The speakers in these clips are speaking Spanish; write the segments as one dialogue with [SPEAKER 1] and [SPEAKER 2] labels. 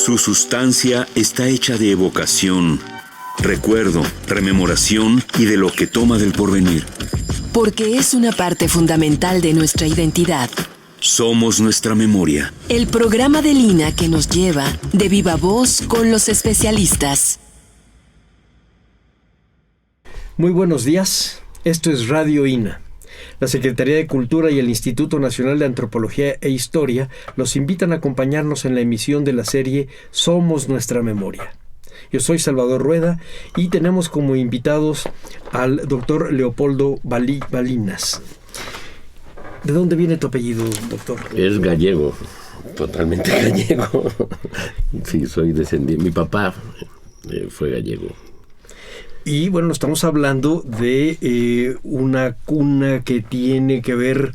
[SPEAKER 1] Su sustancia está hecha de evocación, recuerdo, rememoración y de lo que toma del porvenir.
[SPEAKER 2] Porque es una parte fundamental de nuestra identidad.
[SPEAKER 1] Somos nuestra memoria.
[SPEAKER 2] El programa de Lina que nos lleva de viva voz con los especialistas.
[SPEAKER 3] Muy buenos días, esto es Radio INA. La Secretaría de Cultura y el Instituto Nacional de Antropología e Historia los invitan a acompañarnos en la emisión de la serie Somos Nuestra Memoria. Yo soy Salvador Rueda y tenemos como invitados al doctor Leopoldo Balinas. ¿De dónde viene tu apellido, doctor?
[SPEAKER 4] Es gallego, totalmente gallego. Sí, soy descendiente. Mi papá fue gallego.
[SPEAKER 3] Y bueno, estamos hablando de una cuna que tiene que ver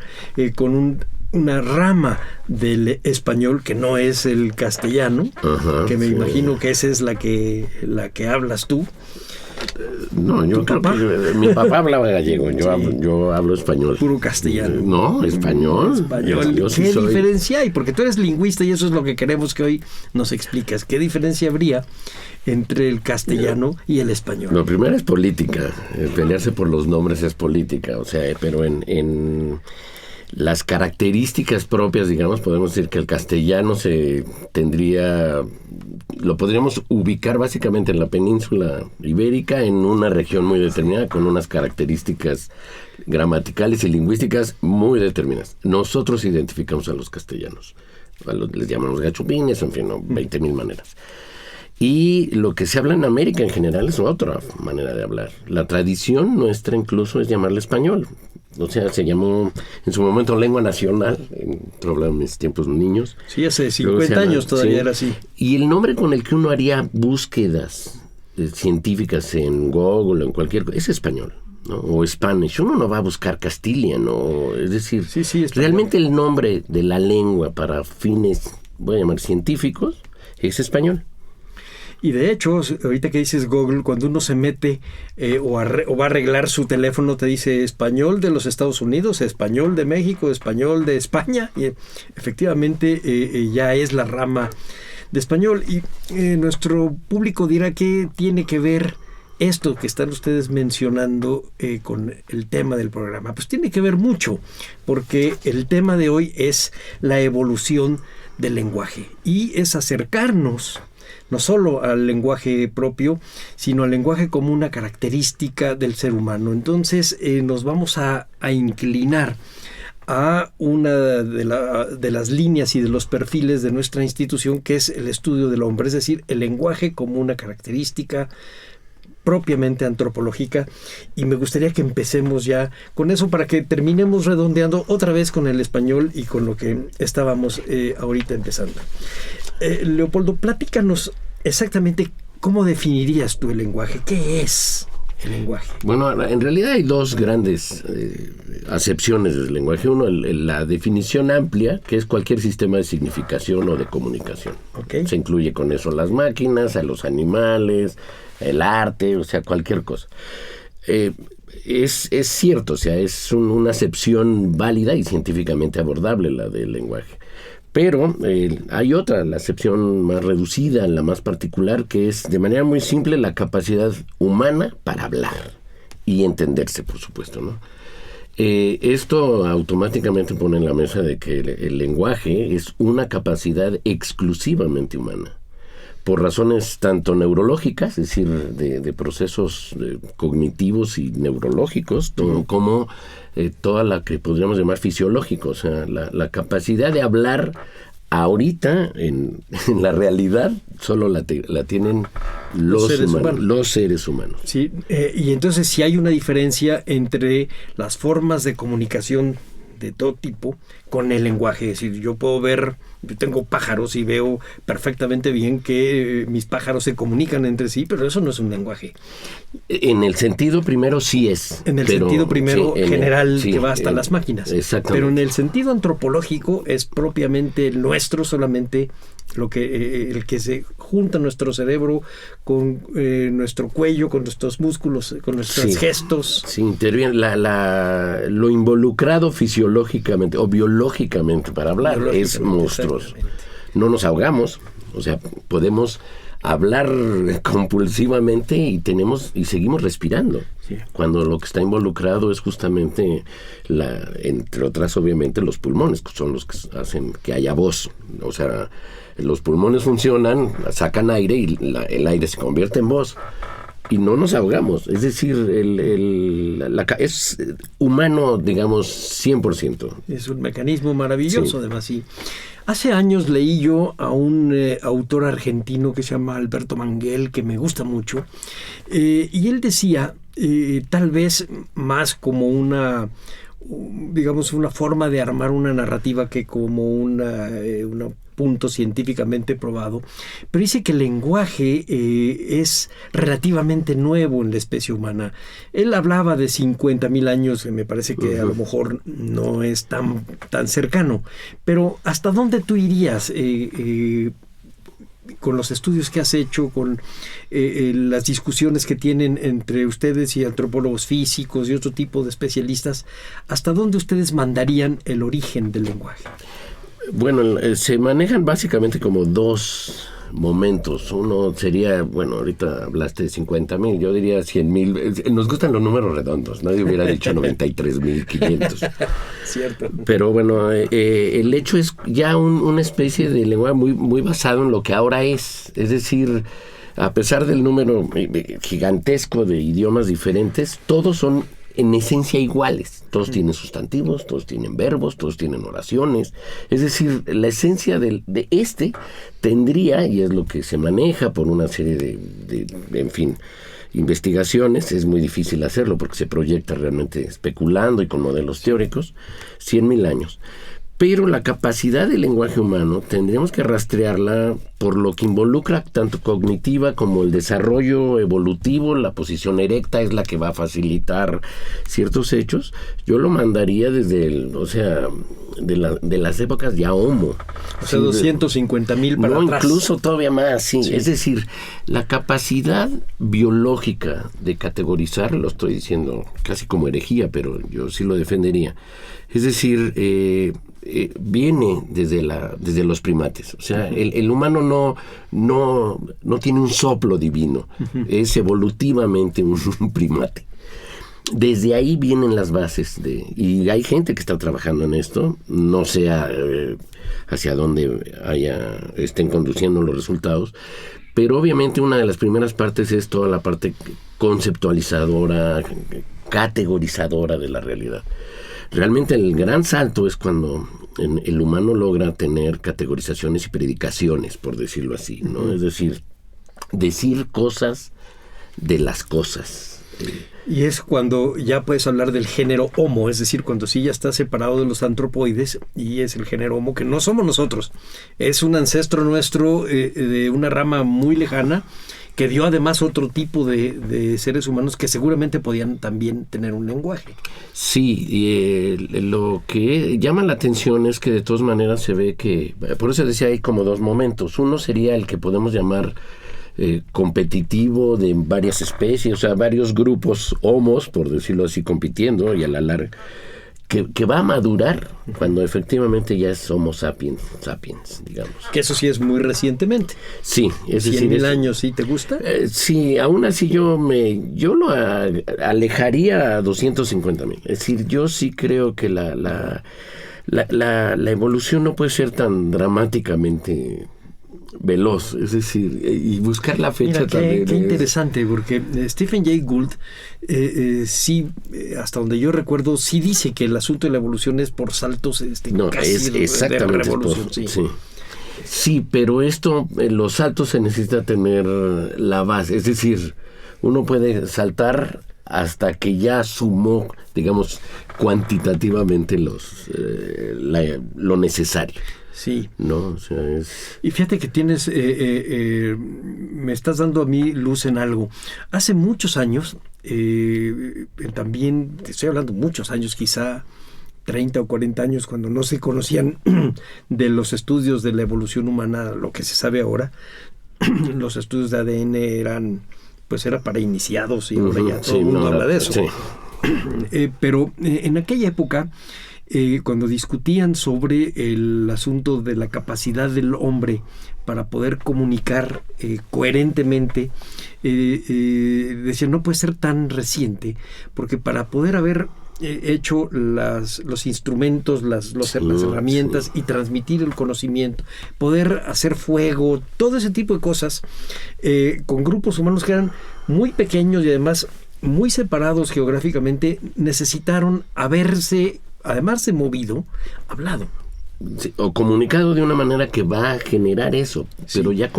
[SPEAKER 3] con una rama del español que no es el castellano. Ajá, que me imagino que esa es la que hablas tú.
[SPEAKER 4] No, yo creo que mi papá hablaba gallego, yo hablo español.
[SPEAKER 3] Puro castellano.
[SPEAKER 4] No, español.
[SPEAKER 3] Yo sí ¿Qué diferencia hay? Porque tú eres lingüista y eso es lo que queremos que hoy nos explicas. ¿Qué diferencia habría entre el castellano y el español?
[SPEAKER 4] Lo primero es política. Pelearse por los nombres es política, o sea, pero en las características propias, digamos, podemos decir que el castellano lo podríamos ubicar básicamente en la península ibérica, en una región muy determinada, con unas características gramaticales y lingüísticas muy determinadas. Nosotros identificamos a los castellanos, les llamamos gachupines, en fin, 20,000 maneras. Y lo que se habla en América en general es otra manera de hablar. La tradición nuestra incluso es llamarle español. O sea, se llamó en su momento lengua nacional, en mis tiempos niños.
[SPEAKER 3] Sí, hace 50 años todavía era así.
[SPEAKER 4] Y el nombre con el que uno haría búsquedas científicas en Google o en cualquier cosa es español, ¿no? O Spanish. Uno no va a buscar Castilian, es decir, realmente el nombre de la lengua para fines, voy a llamar científicos, es español.
[SPEAKER 3] Y de hecho, ahorita que dices Google, cuando uno se mete o va a arreglar su teléfono, te dice español de los Estados Unidos, español de México, español de España. Y efectivamente ya es la rama de español. Y nuestro público dirá que tiene que ver esto que están ustedes mencionando con el tema del programa. Pues tiene que ver mucho, porque el tema de hoy es la evolución del lenguaje. Y es acercarnos no solo al lenguaje propio, sino al lenguaje como una característica del ser humano. Entonces nos vamos a inclinar a una de las líneas y de los perfiles de nuestra institución, que es el estudio del hombre, es decir, el lenguaje como una característica propiamente antropológica, y me gustaría que empecemos ya con eso para que terminemos redondeando otra vez con el español y con lo que estábamos ahorita empezando. Leopoldo, platícanos exactamente cómo definirías tú el lenguaje. ¿Qué es el lenguaje?
[SPEAKER 4] Bueno, en realidad hay dos grandes acepciones del lenguaje. Uno, la definición amplia, que es cualquier sistema de significación o de comunicación.
[SPEAKER 3] Okay.
[SPEAKER 4] Se incluye con eso las máquinas, a los animales, el arte, o sea, cualquier cosa. Es cierto, o sea, es una acepción válida y científicamente abordable la del lenguaje. Pero hay otra, la acepción más reducida, la más particular, que es de manera muy simple la capacidad humana para hablar y entenderse, por supuesto, ¿no? Esto automáticamente pone en la mesa de que el lenguaje es una capacidad exclusivamente humana, por razones tanto neurológicas, es decir, de procesos cognitivos y neurológicos, como toda la que podríamos llamar fisiológico, o sea, la capacidad de hablar ahorita, en la realidad, solo la tienen los seres humanos.
[SPEAKER 3] Sí, y entonces si hay una diferencia entre las formas de comunicación de todo tipo con el lenguaje, es decir, yo tengo pájaros y veo perfectamente bien que mis pájaros se comunican entre sí, pero eso no es un lenguaje.
[SPEAKER 4] En el sentido primero sí es.
[SPEAKER 3] En el sentido primero general que va hasta las máquinas.
[SPEAKER 4] Exactamente.
[SPEAKER 3] Pero en el sentido antropológico es propiamente el nuestro, solamente el que se junta nuestro cerebro con nuestro cuello, con nuestros músculos, con nuestros gestos.
[SPEAKER 4] Sí, interviene lo involucrado fisiológicamente o biológicamente para hablar es monstruoso. No nos ahogamos, O sea, podemos hablar compulsivamente y seguimos respirando. Sí. Cuando lo que está involucrado es justamente, entre otras, obviamente, los pulmones, que son los que hacen que haya voz. O sea, los pulmones funcionan, sacan aire y el aire se convierte en voz. Y no nos ahogamos. Es decir, es humano, digamos, 100%.
[SPEAKER 3] Es un mecanismo maravilloso, además, sí. Hace años leí yo a un autor argentino que se llama Alberto Manguel, que me gusta mucho, y él decía, tal vez más como una forma de armar una narrativa que como un punto científicamente probado, pero dice que el lenguaje es relativamente nuevo en la especie humana. Él hablaba de 50,000 años, me parece que a lo mejor no es tan cercano, pero ¿hasta dónde tú irías con los estudios que has hecho, con las discusiones que tienen entre ustedes y antropólogos físicos y otro tipo de especialistas? ¿Hasta dónde ustedes mandarían el origen del lenguaje?
[SPEAKER 4] Bueno, se manejan básicamente como dos momentos. Uno sería, bueno, ahorita hablaste de 50,000, yo diría 100,000. Nos gustan los números redondos, nadie hubiera dicho 93,500.
[SPEAKER 3] Cierto.
[SPEAKER 4] Pero bueno, el hecho es ya una especie de lenguaje muy, muy basado en lo que ahora es. Es decir, a pesar del número gigantesco de idiomas diferentes, todos son en esencia iguales. Todos tienen sustantivos, todos tienen verbos, todos tienen oraciones. Es decir, la esencia de tendría, y es lo que se maneja por una serie de en fin, investigaciones, es muy difícil hacerlo porque se proyecta realmente especulando y con modelos teóricos, 100,000 años. Pero la capacidad del lenguaje humano tendríamos que rastrearla por lo que involucra tanto cognitiva como el desarrollo evolutivo. La posición erecta es la que va a facilitar ciertos hechos. Yo lo mandaría desde de las épocas ya Homo.
[SPEAKER 3] O sea, 250,000 para atrás.
[SPEAKER 4] No, incluso todavía más, sí.
[SPEAKER 3] Sí.
[SPEAKER 4] Es decir, la capacidad biológica de categorizar, lo estoy diciendo casi como herejía, pero yo sí lo defendería. Es decir, viene desde los primates. O sea, el humano no tiene un soplo divino. Es evolutivamente un primate. Desde ahí vienen las bases y hay gente que está trabajando en esto. No sé hacia dónde estén conduciendo los resultados, pero obviamente una de las primeras partes es toda la parte conceptualizadora, categorizadora de la realidad. Realmente el gran salto es cuando el humano logra tener categorizaciones y predicaciones, por decirlo así, ¿no? Es decir, decir cosas de las cosas.
[SPEAKER 3] Y es cuando ya puedes hablar del género Homo, es decir, cuando sí ya está separado de los antropoides y es el género Homo, que no somos nosotros. Es un ancestro nuestro de una rama muy lejana que dio además otro tipo de seres humanos que seguramente podían también tener un lenguaje.
[SPEAKER 4] Sí, lo que llama la atención es que de todas maneras se ve que, por eso decía, hay como dos momentos. Uno sería el que podemos llamar competitivo de varias especies, o sea, varios grupos homos, por decirlo así, compitiendo y a la larga, que va a madurar cuando efectivamente ya es Homo sapiens, digamos.
[SPEAKER 3] Que eso sí es muy recientemente.
[SPEAKER 4] Sí, es
[SPEAKER 3] 100,000 años, ¿sí te gusta?
[SPEAKER 4] Sí, aún así yo lo alejaría a 250,000. Es decir, yo sí creo que la evolución no puede ser tan dramáticamente veloz, es decir, y buscar la fecha.
[SPEAKER 3] Mira,
[SPEAKER 4] también.
[SPEAKER 3] Qué interesante, porque Stephen Jay Gould, sí, hasta donde yo recuerdo, sí dice que el asunto de la evolución es por saltos casi
[SPEAKER 4] es exactamente
[SPEAKER 3] de revolución.
[SPEAKER 4] Sí, pero los saltos se necesita tener la base, es decir, uno puede saltar hasta que ya sumó, digamos, cuantitativamente lo necesario.
[SPEAKER 3] Sí.
[SPEAKER 4] No, o sea,
[SPEAKER 3] Y fíjate que tienes, me estás dando a mí luz en algo. Hace muchos años, también, te estoy hablando muchos años, quizá 30 o 40 años, cuando no se conocían de los estudios de la evolución humana, lo que se sabe ahora, los estudios de ADN era para iniciados y ahora ya todo el mundo habla de eso.
[SPEAKER 4] Sí.
[SPEAKER 3] Pero en aquella época cuando discutían sobre el asunto de la capacidad del hombre para poder comunicar coherentemente, decían, no puede ser tan reciente, porque para poder haber hecho los instrumentos, las herramientas y transmitir el conocimiento, poder hacer fuego, todo ese tipo de cosas, con grupos humanos que eran muy pequeños y además muy separados geográficamente, necesitaron haberse, además de movido, hablado.
[SPEAKER 4] Sí, o comunicado de una manera que va a generar eso, pero ya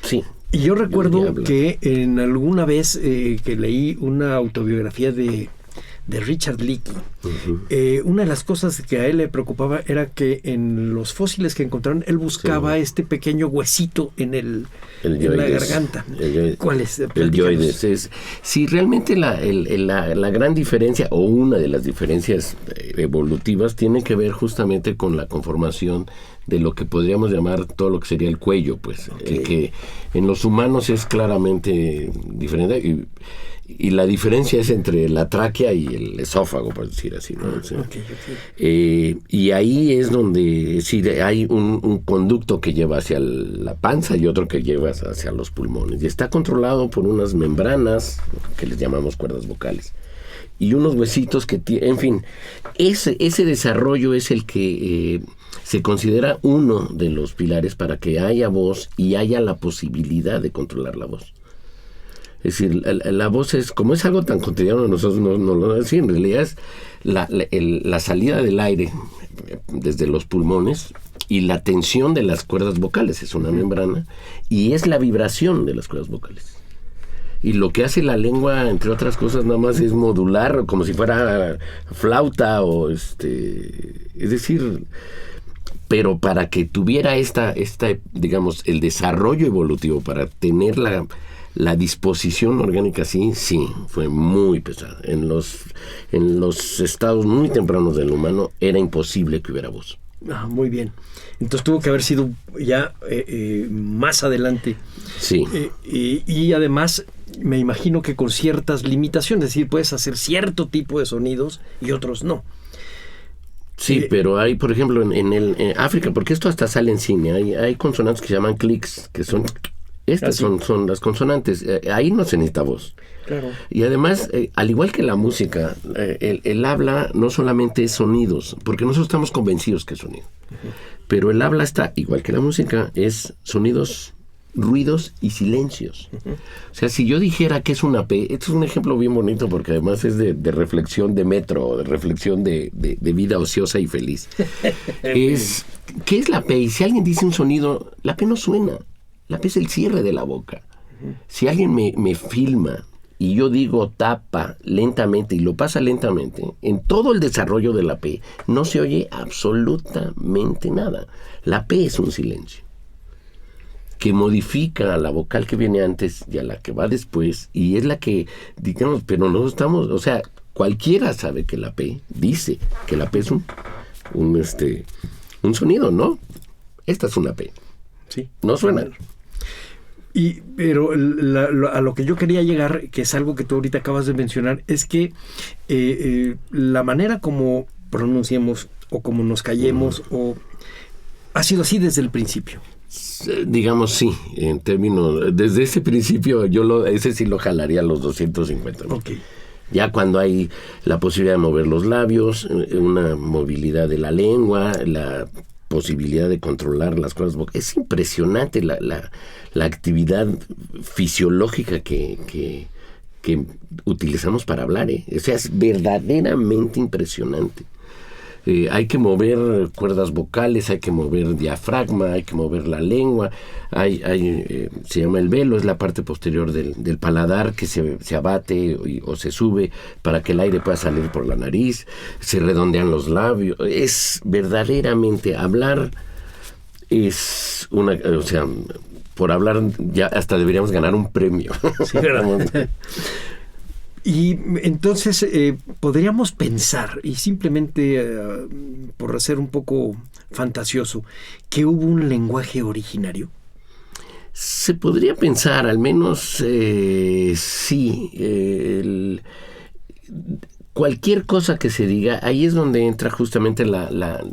[SPEAKER 4] sí.
[SPEAKER 3] Y yo recuerdo que en alguna vez que leí una autobiografía de Richard Leakey, una de las cosas que a él le preocupaba era que en los fósiles que encontraron, él buscaba este pequeño huesito en la garganta. ¿Cuál es?
[SPEAKER 4] El yoides. Sí, realmente la gran diferencia, o una de las diferencias evolutivas, tiene que ver justamente con la conformación de lo que podríamos llamar todo lo que sería el cuello, pues, que en los humanos es claramente diferente, y la diferencia es entre la tráquea y el esófago, por decir así, ¿no? O sea, y ahí es donde hay un conducto que lleva hacia la panza y otro que lleva hacia los pulmones, y está controlado por unas membranas que les llamamos cuerdas vocales y unos huesitos que en fin, ese desarrollo es el que se considera uno de los pilares para que haya voz y haya la posibilidad de controlar la voz. Es decir, la voz como es algo tan cotidiano, nosotros no lo decimos, en realidad es la salida del aire desde los pulmones y la tensión de las cuerdas vocales, es una membrana, y es la vibración de las cuerdas vocales. Y lo que hace la lengua, entre otras cosas, nada más es modular, como si fuera flauta, es decir, pero para que tuviera esta digamos, el desarrollo evolutivo, para tener la disposición orgánica sí, fue muy pesada. En los estados muy tempranos del humano era imposible que hubiera voz.
[SPEAKER 3] Muy bien. Entonces tuvo que haber sido ya más adelante.
[SPEAKER 4] Sí.
[SPEAKER 3] Y además, me imagino que con ciertas limitaciones, es decir, puedes hacer cierto tipo de sonidos y otros no.
[SPEAKER 4] Sí, pero hay, por ejemplo, en África, porque esto hasta sale en cine, hay consonantes que se llaman clics, que son... Estas son las consonantes. Ahí no se necesita voz.
[SPEAKER 3] Claro.
[SPEAKER 4] Y además, al igual que la música, el habla no solamente es sonidos, porque nosotros estamos convencidos que es sonido. Pero el habla está, igual que la música, es sonidos, ruidos y silencios. O sea, si yo dijera que es una P, esto es un ejemplo bien bonito porque además es de reflexión de metro, de reflexión de vida ociosa y feliz. ¿Qué es la P? Y si alguien dice un sonido, la P no suena. La P es el cierre de la boca. Si alguien me filma y yo digo tapa lentamente y lo pasa lentamente, en todo el desarrollo de la P no se oye absolutamente nada. La P es un silencio que modifica a la vocal que viene antes y a la que va después, y es la que, digamos, pero no estamos, o sea, cualquiera sabe que la P, dice que la P es un sonido, ¿no? Esta es una P.
[SPEAKER 3] Sí.
[SPEAKER 4] No suena.
[SPEAKER 3] Pero a lo que yo quería llegar, que es algo que tú ahorita acabas de mencionar, es que la manera como pronunciamos o como nos callemos ha sido así desde el principio.
[SPEAKER 4] Digamos sí, en términos, desde ese principio ese sí lo jalaría a los 250. ¿no?
[SPEAKER 3] Okay.
[SPEAKER 4] Ya cuando hay la posibilidad de mover los labios, una movilidad de la lengua, la posibilidad de controlar las cuerdas vocales. Es impresionante la actividad fisiológica que utilizamos para hablar. O sea, es verdaderamente impresionante. Hay que mover cuerdas vocales, hay que mover diafragma, hay que mover la lengua. Se llama el velo, es la parte posterior del paladar que se abate o se sube para que el aire pueda salir por la nariz. Se redondean los labios. Es verdaderamente hablar. O sea, por hablar ya hasta deberíamos ganar un premio.
[SPEAKER 3] Sí, y entonces podríamos pensar, y simplemente por ser un poco fantasioso, que hubo un lenguaje originario.
[SPEAKER 4] Se podría pensar, al menos sí. cualquier cosa que se diga, ahí es donde entra justamente la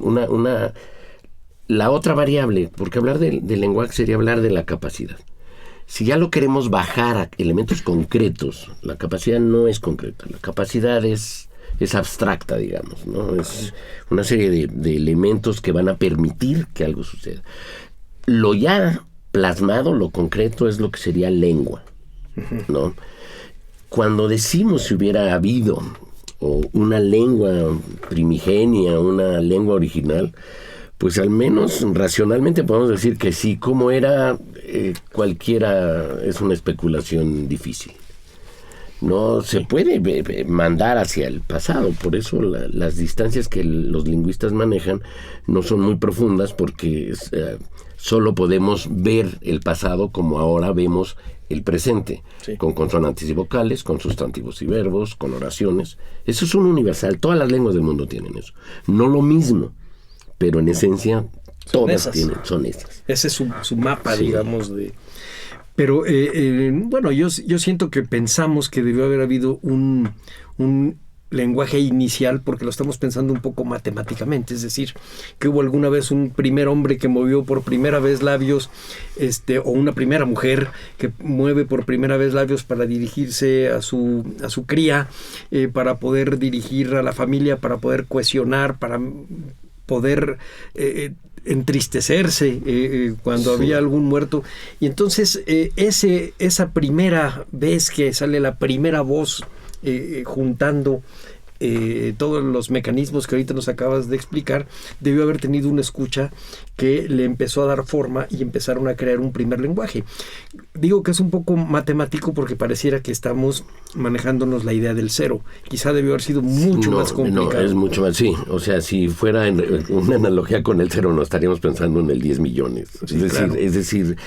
[SPEAKER 4] otra variable, porque hablar del lenguaje sería hablar de la capacidad. Si ya lo queremos bajar a elementos concretos, la capacidad no es concreta, la capacidad es abstracta, digamos, ¿no? Es una serie de elementos que van a permitir que algo suceda. Lo ya plasmado, lo concreto, es lo que sería lengua, ¿no? Cuando decimos si hubiera habido una lengua primigenia, una lengua original, pues al menos racionalmente podemos decir que sí. Cómo era, cualquiera, es una especulación difícil. No se puede mandar hacia el pasado, por eso las distancias que los lingüistas manejan no son muy profundas, porque solo podemos ver el pasado como ahora vemos el presente, sí, con consonantes y vocales, con sustantivos y verbos, con oraciones. Eso es un universal, todas las lenguas del mundo tienen eso. No lo mismo, pero en esencia todas son esas.
[SPEAKER 3] Ese es su mapa, sí, digamos, de... Pero, bueno, yo siento que pensamos que debió haber habido un lenguaje inicial, porque lo estamos pensando un poco matemáticamente, es decir, que hubo alguna vez un primer hombre que movió por primera vez labios, o una primera mujer que mueve por primera vez labios para dirigirse a su cría, para poder dirigir a la familia, para poder cohesionar, para poder entristecerse cuando había algún muerto. Y entonces esa primera vez que sale la primera voz juntando todos los mecanismos que ahorita nos acabas de explicar, debió haber tenido una escucha que le empezó a dar forma y empezaron a crear un primer lenguaje. Digo que es un poco matemático porque pareciera que estamos manejándonos la idea del cero. Quizá debió haber sido mucho más complicado.
[SPEAKER 4] No, es mucho más, sí. O sea, si fuera una analogía con el cero, no estaríamos pensando en el 10 millones. Sí, es decir,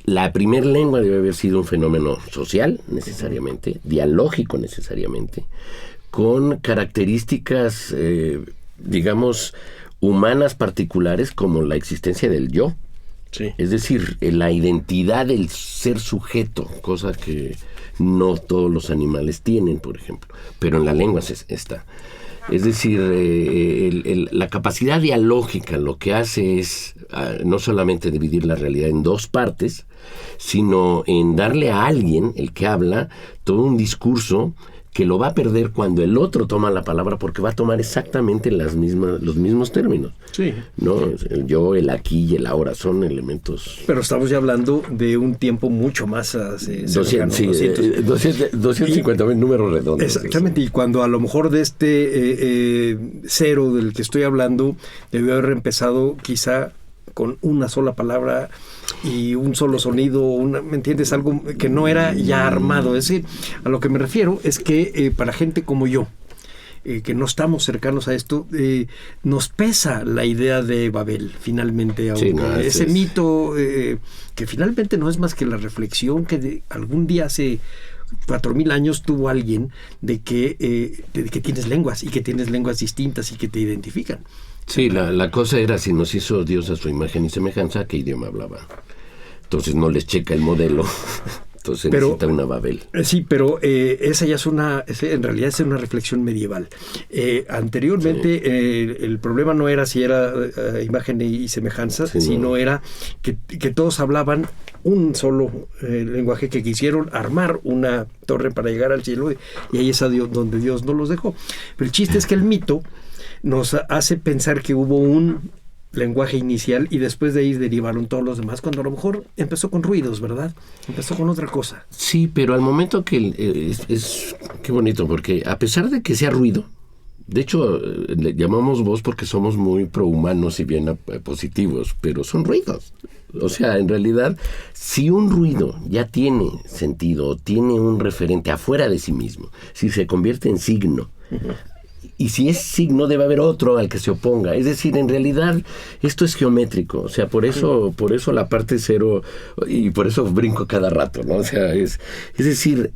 [SPEAKER 4] la primer lengua debe haber sido un fenómeno social, necesariamente, dialógico, necesariamente, con características, digamos, humanas particulares, como la existencia del yo. Sí. Es decir, la identidad del ser sujeto, cosa que no todos los animales tienen, por ejemplo, pero en la lengua está. Es decir, la capacidad dialógica lo que hace es no solamente dividir la realidad en dos partes, sino en darle a alguien, el que habla, todo un discurso que lo va a perder cuando el otro toma la palabra, porque va a tomar exactamente los mismos términos. Sí. ¿No? El yo, el aquí y el ahora son elementos...
[SPEAKER 3] Pero estamos ya hablando de un tiempo mucho más...
[SPEAKER 4] 250,000 números redondos.
[SPEAKER 3] Exactamente, y cuando a lo mejor de este cero del que estoy hablando, debió haber empezado quizá con una sola palabra y un solo sonido, ¿me entiendes? Algo que no era ya armado. Es decir, a lo que me refiero es que para gente como yo, que no estamos cercanos a esto, nos pesa la idea de Babel, finalmente. Sí, ese mito que finalmente no es más que la reflexión que algún día hace 4,000 años tuvo alguien de que tienes lenguas, y que tienes lenguas distintas y que te identifican.
[SPEAKER 4] Sí, la cosa era, si nos hizo Dios a su imagen y semejanza, ¿qué idioma hablaba? Entonces no les checa el modelo. Entonces necesita una Babel.
[SPEAKER 3] Sí, pero esa ya en realidad es una reflexión medieval. Anteriormente, sí, el problema no era si era imagen y semejanza, sí, sino era que todos hablaban un solo lenguaje, que quisieron armar una torre para llegar al cielo, y ahí es donde Dios no los dejó. Pero el chiste es que el mito nos hace pensar que hubo un lenguaje inicial y después de ahí derivaron todos los demás, cuando a lo mejor empezó con ruidos, ¿verdad? Empezó con otra cosa.
[SPEAKER 4] Sí, pero al momento que qué bonito, porque a pesar de que sea ruido, de hecho le llamamos voz porque somos muy prohumanos y bien positivos, pero son ruidos. O sea, en realidad, si un ruido ya tiene sentido, tiene un referente afuera de sí mismo, si se convierte en signo, y si es signo debe haber otro al que se oponga. Es decir, en realidad esto es geométrico. O sea, por eso la parte cero, y por eso brinco cada rato, ¿no? O sea, es decir,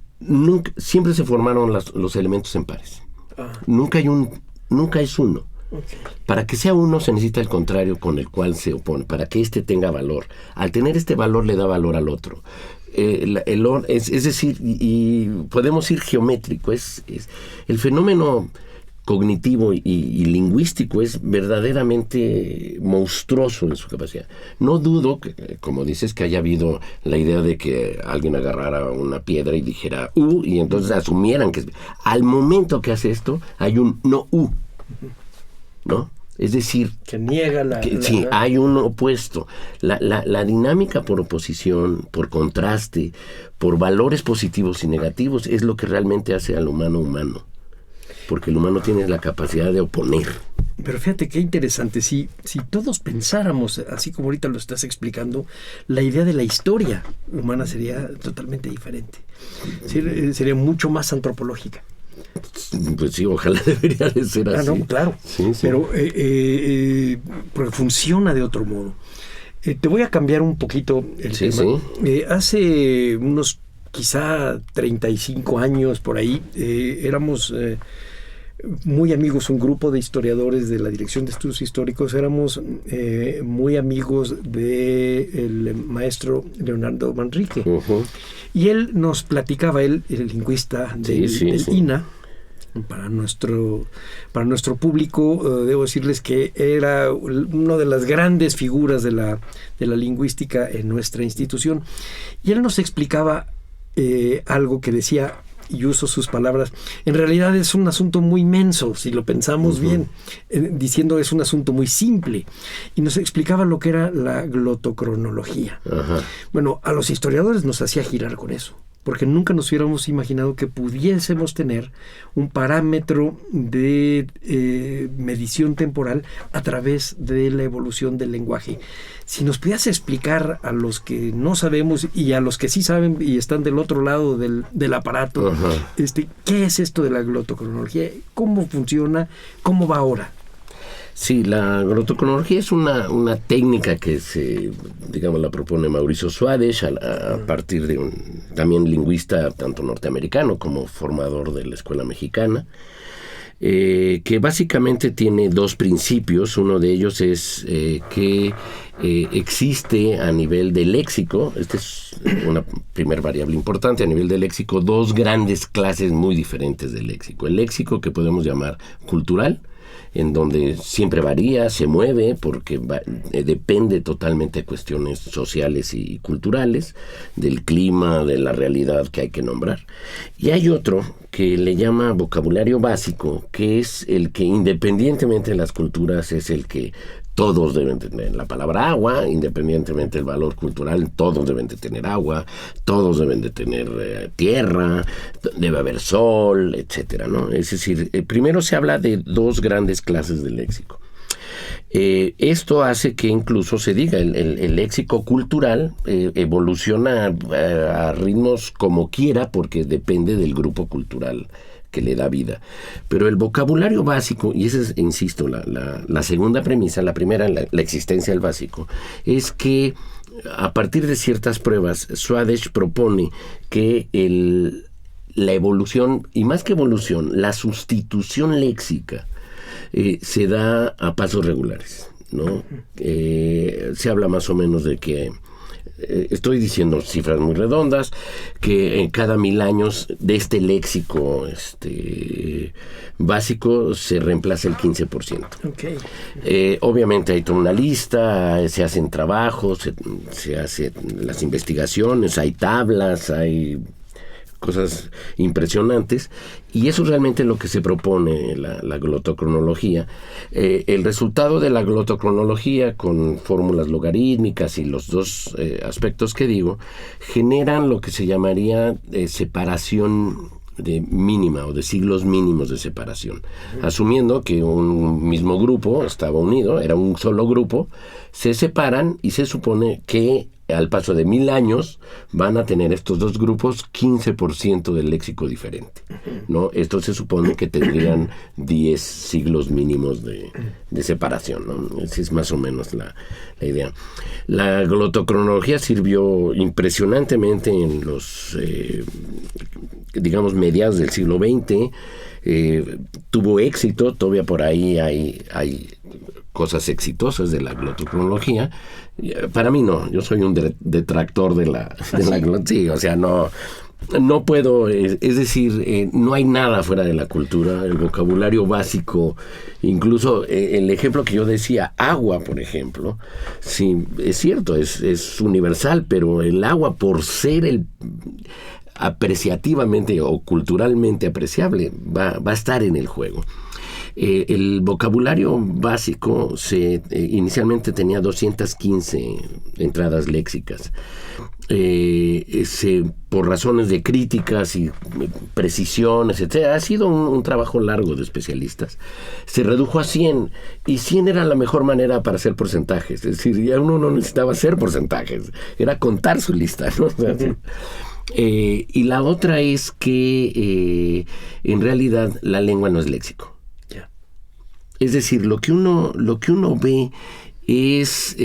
[SPEAKER 4] siempre se formaron los elementos en pares. Nunca es uno. Okay. Para que sea uno se necesita el contrario con el cual se opone, para que éste tenga valor. Al tener este valor le da valor al otro. Es decir, y podemos ir geométrico. El fenómeno cognitivo y lingüístico es verdaderamente monstruoso en su capacidad. No dudo que, como dices, que haya habido la idea de que alguien agarrara una piedra y dijera y entonces asumieran que al momento que hace esto hay un no ¿no? Es decir,
[SPEAKER 3] que niega
[SPEAKER 4] sí, hay un opuesto. La dinámica por oposición, por contraste, por valores positivos y negativos es lo que realmente hace al humano humano. Porque el humano tiene la capacidad de oponer.
[SPEAKER 3] Pero fíjate qué interesante, si todos pensáramos, así como ahorita lo estás explicando, la idea de la historia humana sería totalmente diferente. Sería mucho más antropológica.
[SPEAKER 4] Pues sí, ojalá debería de ser así.
[SPEAKER 3] No, claro.
[SPEAKER 4] Sí.
[SPEAKER 3] Pero porque funciona de otro modo. Te voy a cambiar un poquito el tema. Sí. Hace unos quizá 35 años por ahí, éramos muy amigos, un grupo de historiadores de la Dirección de Estudios Históricos, éramos muy amigos del maestro Leonardo Manrique. Uh-huh. Y él nos platicaba, él era el lingüista del INA. Para nuestro público, debo decirles que era una de las grandes figuras de la lingüística en nuestra institución. Y él nos explicaba algo que decía, y uso sus palabras, en realidad es un asunto muy menso, si lo pensamos bien, diciendo es un asunto muy simple, y nos explicaba lo que era la glotocronología. Ajá. Bueno, a los historiadores nos hacía girar con eso, porque nunca nos hubiéramos imaginado que pudiésemos tener un parámetro de medición temporal a través de la evolución del lenguaje. Si nos pudieras explicar a los que no sabemos y a los que sí saben y están del otro lado del aparato, ¿qué es esto de la glotocronología? ¿Cómo funciona? ¿Cómo va ahora?
[SPEAKER 4] Sí, la glotocronología es una técnica que la propone Mauricio Suárez a partir de un también lingüista tanto norteamericano como formador de la escuela mexicana, que básicamente tiene dos principios. Uno de ellos es que existe a nivel de léxico, esta es una primer variable importante, a nivel de léxico, dos grandes clases muy diferentes de léxico. El léxico que podemos llamar cultural, en donde siempre varía, se mueve, porque depende totalmente de cuestiones sociales y culturales, del clima, de la realidad que hay que nombrar. Y hay otro que le llama vocabulario básico, que es el que independientemente de las culturas es el que todos deben tener. La palabra agua, independientemente del valor cultural, todos deben de tener agua, todos deben de tener tierra, debe haber sol, etcétera, ¿no? Es decir, primero se habla de dos grandes clases de léxico. Esto hace que incluso se diga el léxico cultural evoluciona a ritmos como quiera porque depende del grupo cultural que le da vida. Pero el vocabulario básico, y esa es, insisto, la segunda premisa, la primera, la existencia del básico, es que a partir de ciertas pruebas, Swadesh propone que la evolución, y más que evolución, la sustitución léxica, se da a pasos regulares, ¿no? Se habla más o menos de que estoy diciendo cifras muy redondas, que en cada 1000 años de este léxico básico se reemplaza el 15%. Okay. Obviamente hay toda una lista, se hacen trabajos, se hacen las investigaciones, hay tablas, hay cosas impresionantes, y eso es realmente lo que se propone la glotocronología. El resultado de la glotocronología, con fórmulas logarítmicas y los dos aspectos que digo, generan lo que se llamaría separación mínima o de siglos mínimos de separación, asumiendo que un mismo grupo estaba unido, era un solo grupo, se separan y se supone que al paso de 1000 años van a tener estos dos grupos 15% del léxico diferente, ¿no? Esto se supone que tendrían 10 siglos mínimos de separación, ¿no? Esa es más o menos la idea. La glotocronología sirvió impresionantemente en los mediados del siglo XX, tuvo éxito, todavía por ahí hay cosas exitosas de la glotofonología. Para mí no, yo soy un detractor de la sí, o sea, no puedo, es decir, no hay nada fuera de la cultura, el vocabulario básico, incluso el ejemplo que yo decía, agua, por ejemplo, sí, es cierto, es universal, pero el agua, por ser apreciativamente o culturalmente apreciable, va a estar en el juego. El vocabulario básico inicialmente tenía 215 entradas léxicas. Por razones de críticas y precisiones, etcétera, ha sido un trabajo largo de especialistas. Se redujo a 100, y 100 era la mejor manera para hacer porcentajes. Es decir, ya uno no necesitaba hacer porcentajes, era contar su lista, ¿no? O sea, y la otra es que en realidad la lengua no es léxico. Es decir, lo que uno ve es,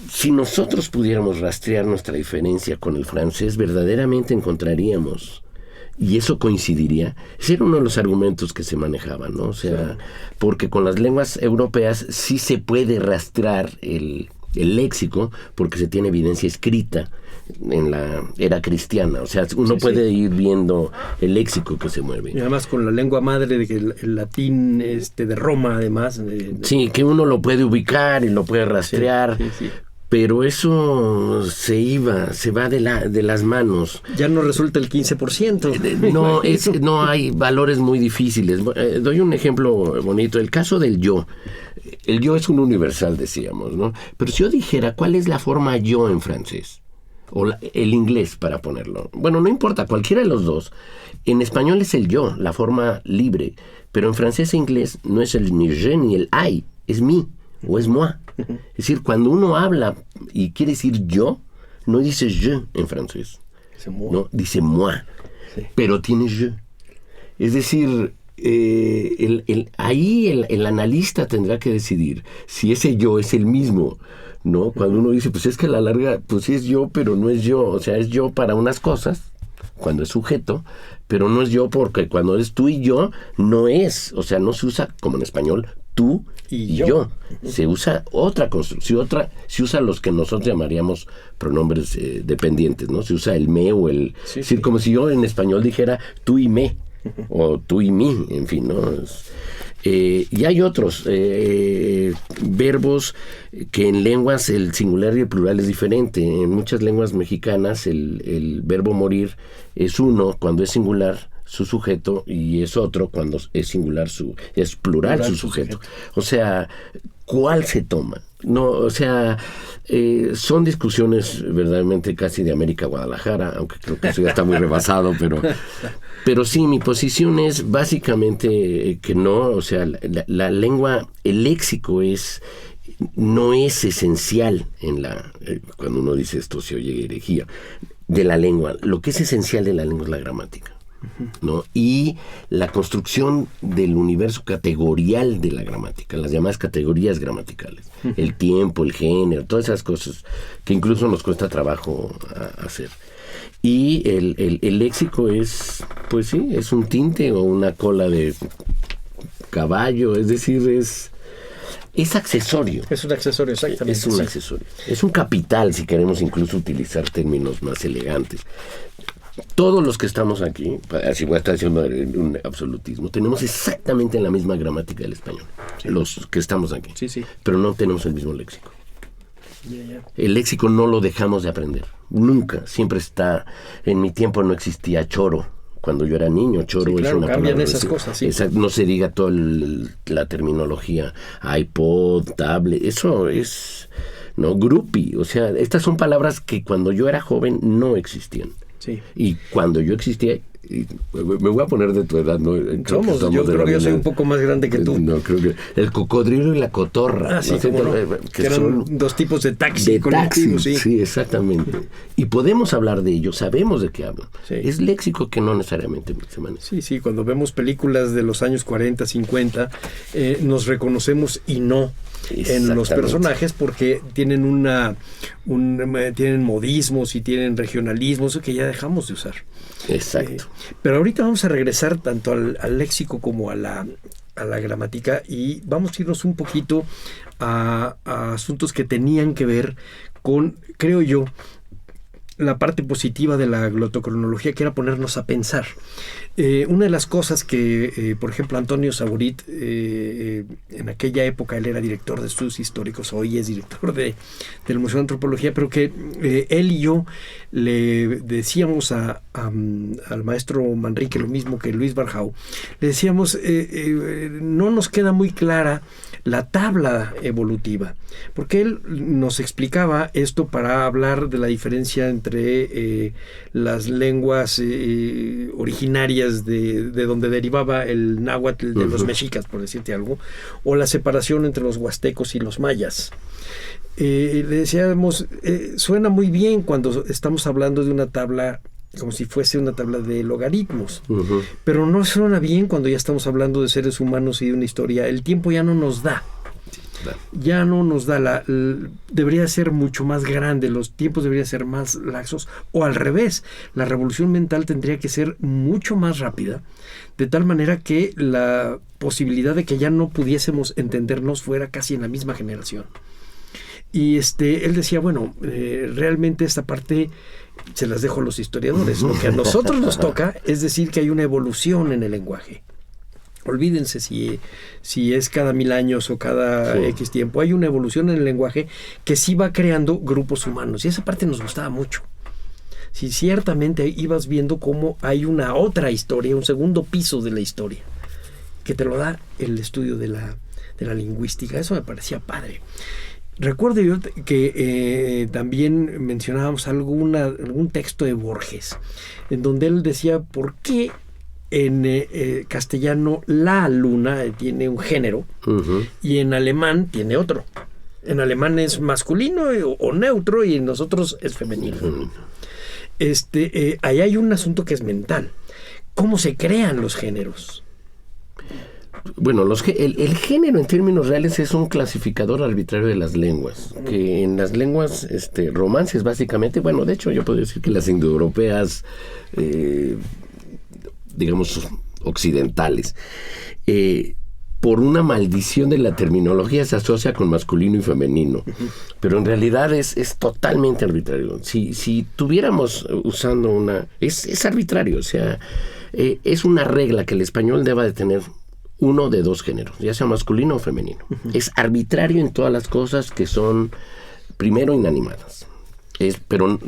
[SPEAKER 4] si nosotros pudiéramos rastrear nuestra diferencia con el francés, verdaderamente encontraríamos, y eso coincidiría. Ese era uno de los argumentos que se manejaban, ¿no? O sea, porque con las lenguas europeas sí se puede rastrear el léxico, porque se tiene evidencia escrita en la era cristiana. O sea, uno puede ir viendo el léxico que se mueve.
[SPEAKER 3] Y además con la lengua madre, el latín de Roma, además.
[SPEAKER 4] Sí, que uno lo puede ubicar y lo puede rastrear. Sí. Pero eso se va de las manos.
[SPEAKER 3] Ya no resulta el 15%.
[SPEAKER 4] No hay valores muy difíciles. Doy un ejemplo bonito. El caso del yo. El yo es un universal, decíamos, ¿no? Pero si yo dijera, ¿cuál es la forma yo en francés? O el inglés, para ponerlo. Bueno, no importa, cualquiera de los dos. En español es el yo, la forma libre. Pero en francés e inglés no es el ni je ni el I, es mi o es moi. Es decir, cuando uno habla y quiere decir yo, no dice je en francés. No, dice moi. Sí. Pero tiene je. Es decir, ahí el analista tendrá que decidir si ese yo es el mismo, ¿no? Cuando uno dice, pues es que a la larga, pues sí es yo, pero no es yo. O sea, es yo para unas cosas, cuando es sujeto, pero no es yo porque cuando es tú y yo, no es. O sea, no se usa, como en español, tú y yo. Se usa otra construcción, se usa los que nosotros llamaríamos pronombres dependientes, ¿no? Se usa el me o el... Sí, es decir, como si yo en español dijera tú y me, o tú y mí, en fin, ¿no? Y hay otros verbos que en lenguas el singular y el plural es diferente. En muchas lenguas mexicanas el verbo morir es uno cuando es singular su sujeto y es otro cuando es singular es plural su sujeto. O sea, ¿cuál se toma? No, o sea, son discusiones verdaderamente casi de América Guadalajara, aunque creo que eso ya está muy rebasado, pero sí, mi posición es básicamente que no, o sea, la lengua, el léxico no es esencial cuando uno dice esto se oye herejía, de la lengua. Lo que es esencial de la lengua es la gramática, ¿no? Y la construcción del universo categorial de la gramática, las llamadas categorías gramaticales, el tiempo, el género, todas esas cosas que incluso nos cuesta trabajo hacer. Y el léxico es, pues sí, es un tinte o una cola de caballo, es decir, es accesorio.
[SPEAKER 3] Es un accesorio, exactamente.
[SPEAKER 4] Es un accesorio. Es un capital, si queremos incluso utilizar términos más elegantes. Todos los que estamos aquí, así voy a estar haciendo un absolutismo, tenemos exactamente la misma gramática del español, los que estamos aquí, pero no tenemos el mismo léxico. El léxico no lo dejamos de aprender, nunca, siempre está. En mi tiempo no existía choro, cuando yo era niño, choro es una
[SPEAKER 3] cambian
[SPEAKER 4] palabra,
[SPEAKER 3] esas cosas,
[SPEAKER 4] no se diga toda la terminología, iPod, tablet, eso es, no, groupie, o sea, estas son palabras que cuando yo era joven no existían. Sí. Y cuando yo existía, me voy a poner de tu edad, ¿no?
[SPEAKER 3] Yo creo que yo soy un poco más grande que tú.
[SPEAKER 4] No, creo que el cocodrilo y la cotorra.
[SPEAKER 3] Ah, sí, que eran son dos tipos de taxi colectivo,
[SPEAKER 4] sí, exactamente. Y podemos hablar de ello, sabemos de qué hablan. Sí. Es léxico que no necesariamente se maneja.
[SPEAKER 3] Sí, cuando vemos películas de los años 40, 50, nos reconocemos y no en los personajes porque tienen tienen modismos y tienen regionalismos que ya dejamos de usar.
[SPEAKER 4] Exacto.
[SPEAKER 3] Pero ahorita vamos a regresar tanto al léxico como a la gramática, y vamos a irnos un poquito a asuntos que tenían que ver con, creo yo, la parte positiva de la glotocronología, que era ponernos a pensar. Una de las cosas que, por ejemplo, Antonio Saborit, en aquella época él era director de estudios históricos, hoy es director del Museo de Antropología, pero que él y yo le decíamos al maestro Manrique, lo mismo que Luis Barjau, le decíamos, no nos queda muy clara la tabla evolutiva, porque él nos explicaba esto para hablar de la diferencia entre las lenguas originarias de donde derivaba el náhuatl de los mexicas, por decirte algo, o la separación entre los huastecos y los mayas. Le decíamos, suena muy bien cuando estamos hablando de una tabla como si fuese una tabla de logaritmos, pero no suena bien cuando ya estamos hablando de seres humanos y de una historia. El tiempo ya no nos da. Ya no nos da, debería ser mucho más grande, los tiempos deberían ser más laxos, o al revés, la revolución mental tendría que ser mucho más rápida, de tal manera que la posibilidad de que ya no pudiésemos entendernos fuera casi en la misma generación. Y él decía, bueno, realmente esta parte se las dejo a los historiadores. Lo que a nosotros nos toca es decir que hay una evolución en el lenguaje. Olvídense si es cada 1000 años o cada X tiempo. Hay una evolución en el lenguaje que sí va creando grupos humanos. Y esa parte nos gustaba mucho. Sí, ciertamente ibas viendo cómo hay una otra historia, un segundo piso de la historia, que te lo da el estudio de la lingüística. Eso me parecía padre. Recuerdo yo que también mencionábamos algún texto de Borges, en donde él decía por qué en castellano la luna tiene un género y en alemán tiene otro. En alemán es masculino o neutro y en nosotros es femenino. Ahí hay un asunto que es mental. ¿Cómo se crean los géneros?
[SPEAKER 4] Bueno, el género en términos reales es un clasificador arbitrario de las lenguas, que en las lenguas romances básicamente, bueno, de hecho yo puedo decir que las indoeuropeas, digamos, occidentales, por una maldición de la terminología se asocia con masculino y femenino, pero en realidad es totalmente arbitrario. Si tuviéramos usando es arbitrario, o sea, es una regla que el español deba de tener uno de dos géneros, ya sea masculino o femenino. Es arbitrario en todas las cosas que son, primero, inanimadas. Pero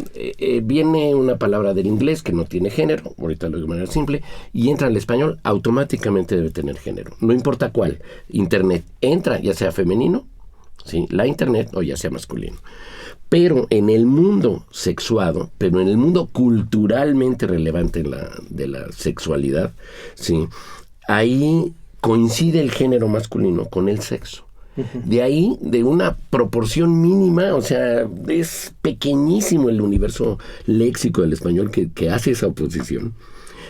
[SPEAKER 4] viene una palabra del inglés que no tiene género, ahorita lo digo de manera simple, y entra al español, automáticamente debe tener género. No importa cuál. Internet entra, ya sea femenino, ¿sí? La internet, o ya sea masculino. Pero en el mundo sexuado, pero en el mundo culturalmente relevante de la sexualidad, ¿sí? Ahí coincide el género masculino con el sexo. De ahí, de una proporción mínima, o sea, es pequeñísimo el universo léxico del español que hace esa oposición.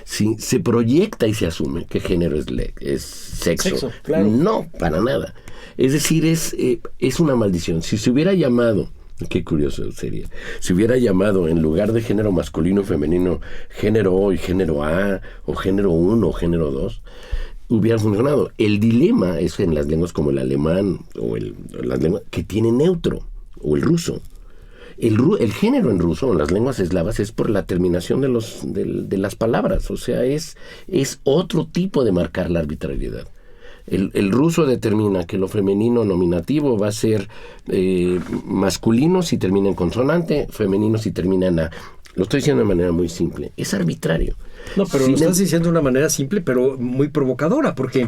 [SPEAKER 4] Sí, se proyecta y se asume que género es sexo. Claro. No, para nada. Es decir, es una maldición. Si se hubiera llamado, qué curioso sería, si hubiera llamado en lugar de género masculino y femenino, género O y género A, o género 1 o género 2, hubiera funcionado. El dilema es en las lenguas como el alemán o las lenguas que tienen neutro, o el ruso. El género en ruso, en las lenguas eslavas, es por la terminación de las palabras. O sea, es otro tipo de marcar la arbitrariedad. El ruso determina que lo femenino nominativo va a ser masculino si termina en consonante, femenino si termina en A. Lo estoy diciendo de manera muy simple. Es arbitrario.
[SPEAKER 3] No, pero lo estás diciendo de una manera simple, pero muy provocadora, porque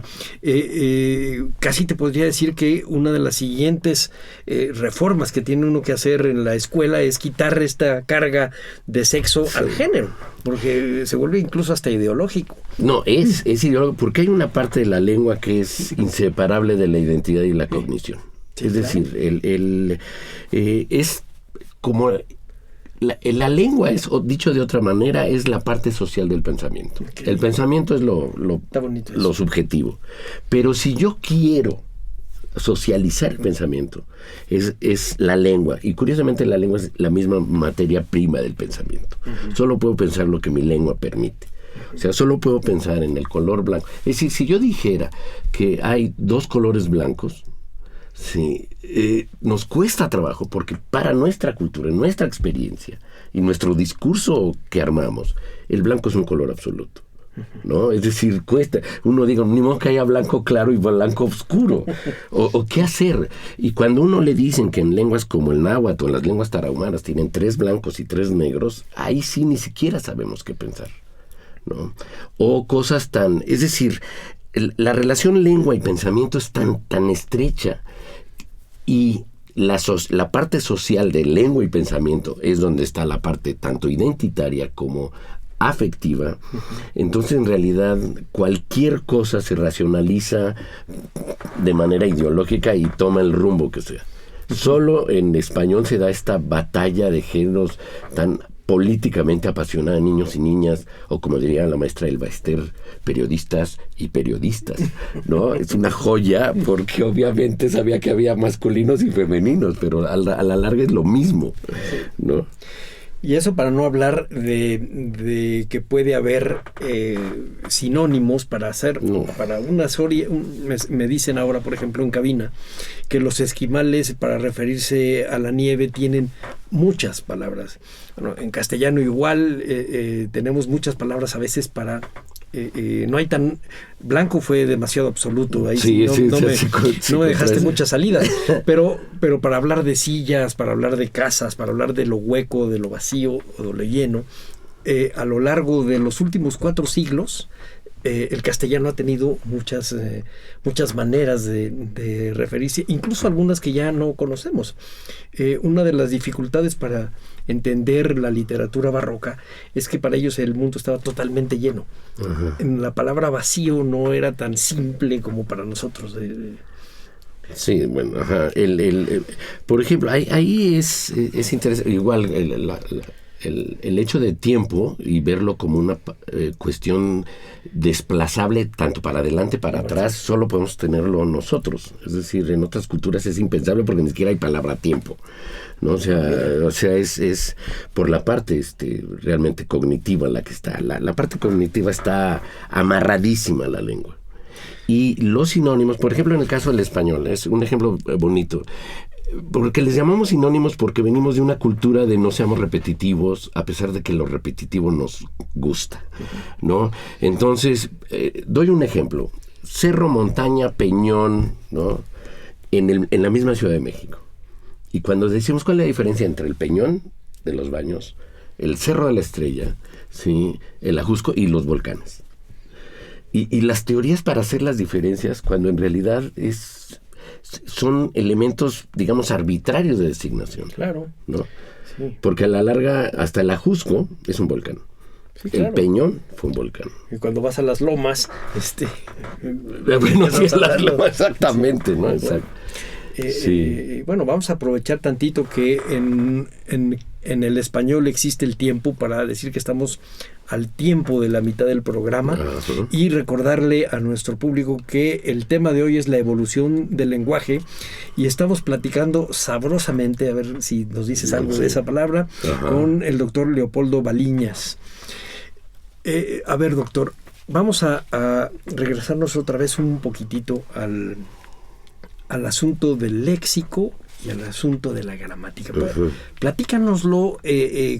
[SPEAKER 3] casi te podría decir que una de las siguientes reformas que tiene uno que hacer en la escuela es quitar esta carga de sexo al género, porque se vuelve incluso hasta ideológico.
[SPEAKER 4] No, es ideológico, porque hay una parte de la lengua que es inseparable de la identidad y la cognición. Sí, es decir, es como... La lengua es, o dicho de otra manera, es la parte social del pensamiento. Okay. El pensamiento es lo subjetivo. Pero si yo quiero socializar el pensamiento es la lengua. Y curiosamente la lengua es la misma materia prima del pensamiento. Solo puedo pensar lo que mi lengua permite. O sea, solo puedo pensar en el color blanco. Es decir, si yo dijera que hay 2 colores blancos, sí, nos cuesta trabajo, porque para nuestra cultura, nuestra experiencia y nuestro discurso que armamos, el blanco es un color absoluto, ¿no? Es decir, cuesta. Uno diga, ni modo que haya blanco claro y blanco oscuro. O qué hacer. Y cuando uno le dicen que en lenguas como el náhuatl o en las lenguas tarahumaras tienen 3 blancos y 3 negros, ahí sí ni siquiera sabemos qué pensar, ¿no? O cosas tan... Es decir, la relación lengua y pensamiento es tan estrecha, y la parte social de lengua y pensamiento es donde está la parte tanto identitaria como afectiva. Entonces, en realidad, cualquier cosa se racionaliza de manera ideológica y toma el rumbo que sea. Solo en español se da esta batalla de géneros tan políticamente apasionada, niños y niñas, o como diría la maestra Elba Ester, periodistas y periodistas, ¿no? Es una joya, porque obviamente sabía que había masculinos y femeninos, pero a la larga es lo mismo, ¿no?
[SPEAKER 3] Y eso para no hablar de que puede haber sinónimos para hacer, para una soria. Me dicen ahora, por ejemplo, en cabina, que los esquimales para referirse a la nieve tienen muchas palabras. Bueno, en castellano igual tenemos muchas palabras a veces para... no hay tan... Blanco fue demasiado absoluto, ahí
[SPEAKER 4] sí,
[SPEAKER 3] no me dejaste muchas salidas, pero para hablar de sillas, para hablar de casas, para hablar de lo hueco, de lo vacío o de lo lleno, a lo largo de los últimos 4 siglos, el castellano ha tenido muchas maneras de referirse, incluso algunas que ya no conocemos. Una de las dificultades para entender la literatura barroca es que para ellos el mundo estaba totalmente lleno. Ajá. La palabra vacío no era tan simple como para nosotros.
[SPEAKER 4] Sí, bueno, ajá. Por ejemplo, ahí es interesante, igual el hecho de tiempo y verlo como una cuestión desplazable tanto para adelante, para atrás, solo podemos tenerlo nosotros. Es decir, en otras culturas es impensable porque ni siquiera hay palabra tiempo, ¿no? O sea, es por la parte realmente cognitiva la que está. La parte cognitiva está amarradísima a la lengua. Y los sinónimos, por ejemplo, en el caso del español, es un ejemplo bonito. Porque les llamamos sinónimos porque venimos de una cultura de no seamos repetitivos, a pesar de que lo repetitivo nos gusta, ¿no? Entonces, doy un ejemplo. Cerro, montaña, peñón, ¿no? En la misma Ciudad de México. Y cuando decimos cuál es la diferencia entre el peñón de los Baños, el Cerro de la Estrella, ¿sí? El Ajusco y los volcanes. Y las teorías para hacer las diferencias, cuando en realidad son elementos, digamos, arbitrarios de designación.
[SPEAKER 3] Claro.
[SPEAKER 4] ¿No?
[SPEAKER 3] Sí.
[SPEAKER 4] Porque a la larga, hasta el Ajusco es un volcán. Sí, claro. El Peñón fue un volcán.
[SPEAKER 3] Y cuando vas a las lomas,
[SPEAKER 4] bueno, sí, a las lomas, exactamente, ¿no? Exacto.
[SPEAKER 3] Sí. Bueno, vamos a aprovechar tantito que en el español existe el tiempo para decir que estamos al tiempo de la mitad del programa. Uh-huh. Y recordarle a nuestro público que el tema de hoy es la evolución del lenguaje y estamos platicando sabrosamente, a ver si nos dices algo de esa palabra, uh-huh, con el doctor Leopoldo Baliñas. A ver, doctor, vamos a regresarnos otra vez un poquitito al asunto del léxico y al asunto de la gramática. Uh-huh. Platícanoslo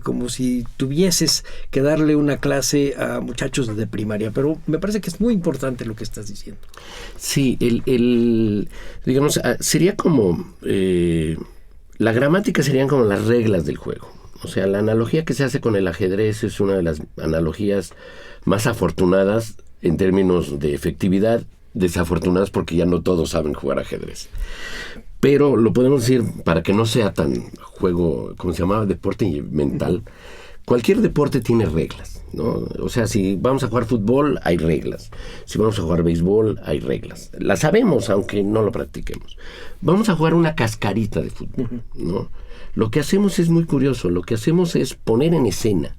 [SPEAKER 3] como si tuvieses que darle una clase a muchachos de primaria, pero me parece que es muy importante lo que estás diciendo.
[SPEAKER 4] Sí, digamos, sería como la gramática serían como las reglas del juego. O sea, la analogía que se hace con el ajedrez es una de las analogías más afortunadas en términos de efectividad, desafortunadas porque ya no todos saben jugar ajedrez. Pero lo podemos decir para que no sea tan juego, como se llamaba, deporte mental. Cualquier deporte tiene reglas, ¿no? O sea, si vamos a jugar fútbol, hay reglas. Si vamos a jugar béisbol, hay reglas. Las sabemos, aunque no lo practiquemos. Vamos a jugar una cascarita de fútbol, ¿no? Lo que hacemos es muy curioso. Lo que hacemos es poner en escena.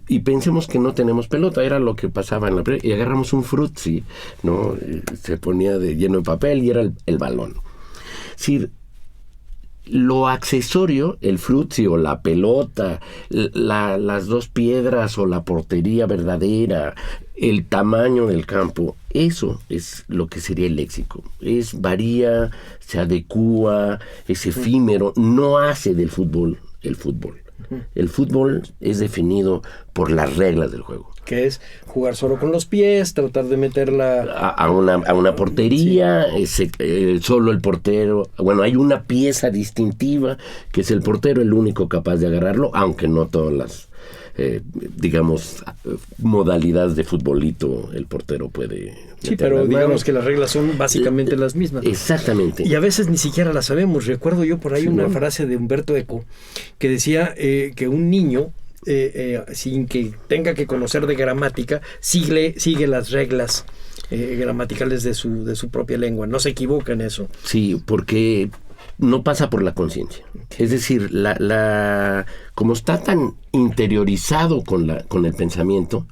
[SPEAKER 4] Y pensemos que no tenemos pelota, era lo que pasaba en la y agarramos un frutzi, ¿no? Se ponía lleno de papel y era el balón. decir, lo accesorio, el frutzi o la pelota, las 2 piedras o la portería verdadera, el tamaño del campo, eso es lo que sería el léxico. Varía, se adecúa, es efímero, no hace del fútbol el fútbol. El fútbol es definido por las reglas del juego.
[SPEAKER 3] Que es jugar solo con los pies, tratar de meterla
[SPEAKER 4] a una portería, sí. Solo el portero. Bueno, hay una pieza distintiva que es el portero, el único capaz de agarrarlo, aunque no todas las, modalidades de futbolito el portero puede.
[SPEAKER 3] Sí, pero digamos que las reglas son básicamente las mismas.
[SPEAKER 4] Exactamente.
[SPEAKER 3] Y a veces ni siquiera las sabemos. Recuerdo yo por ahí una frase de Humberto Eco que decía que un niño, sin que tenga que conocer de gramática, sigue las reglas gramaticales de su propia lengua. No se equivoca en eso.
[SPEAKER 4] Sí, porque no pasa por la conciencia. Es decir, como está tan interiorizado con el pensamiento,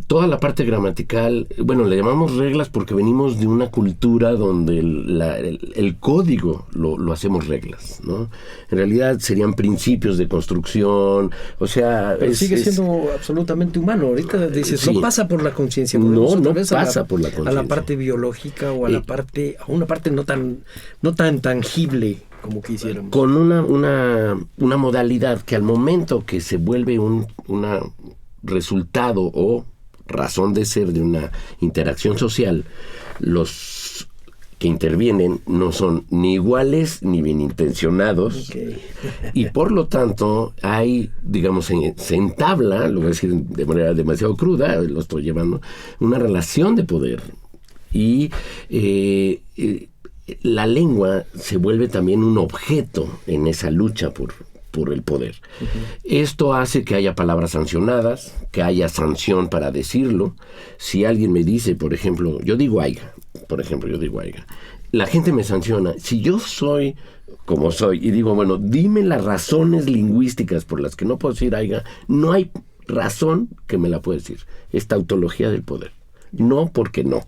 [SPEAKER 4] toda la parte gramatical, bueno, le llamamos reglas porque venimos de una cultura donde el código lo hacemos reglas, ¿no? En realidad serían principios de construcción, o sea...
[SPEAKER 3] Pero sigue siendo absolutamente humano. Ahorita dices,
[SPEAKER 4] sí.
[SPEAKER 3] No pasa por la conciencia.
[SPEAKER 4] No pasa por la conciencia.
[SPEAKER 3] A la parte biológica o a una parte no tan tangible como quisiéramos.
[SPEAKER 4] Con una modalidad que al momento que se vuelve un resultado o razón de ser de una interacción social, los que intervienen no son ni iguales ni bien intencionados. Okay. Y por lo tanto hay, digamos, se entabla, lo voy a decir de manera demasiado cruda, lo estoy llevando, una relación de poder. Y la lengua se vuelve también un objeto en esa lucha por el poder. Uh-huh. Esto hace que haya palabras sancionadas, que haya sanción para decirlo. Si alguien me dice, por ejemplo, yo digo aiga, la gente me sanciona. Si yo soy como soy y digo, bueno, dime las razones lingüísticas por las que no puedo decir aiga, no hay razón que me la pueda decir. Es tautología del poder. No porque no,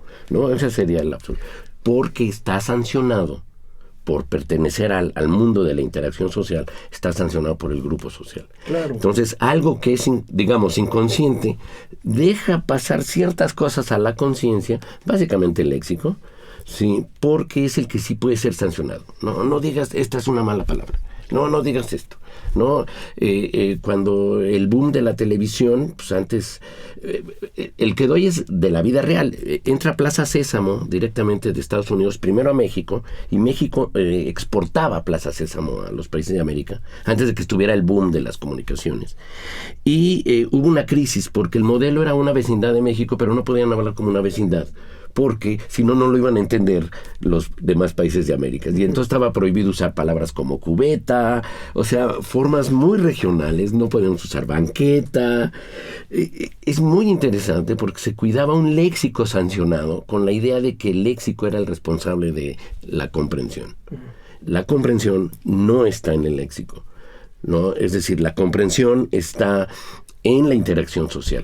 [SPEAKER 4] ese sería el absurdo. Porque está sancionado por pertenecer al mundo de la interacción social, está sancionado por el grupo social.
[SPEAKER 3] Claro.
[SPEAKER 4] Entonces, algo que es, digamos, inconsciente, deja pasar ciertas cosas a la conciencia, básicamente el léxico, sí, porque es el que sí puede ser sancionado. No digas, esta es una mala palabra. No digas esto. ¿No? Cuando el boom de la televisión, pues antes, el que doy es de la vida real. Entra Plaza Sésamo directamente de Estados Unidos, primero a México, y México exportaba Plaza Sésamo a los países de América, antes de que estuviera el boom de las comunicaciones. Y hubo una crisis, porque el modelo era una vecindad de México, pero no podían hablar como una vecindad, porque si no, no lo iban a entender los demás países de América. Y entonces estaba prohibido usar palabras como cubeta, o sea, formas muy regionales, no podíamos usar banqueta. Es muy interesante porque se cuidaba un léxico sancionado con la idea de que el léxico era el responsable de la comprensión. La comprensión no está en el léxico, ¿no? Es decir, la comprensión está en la interacción social.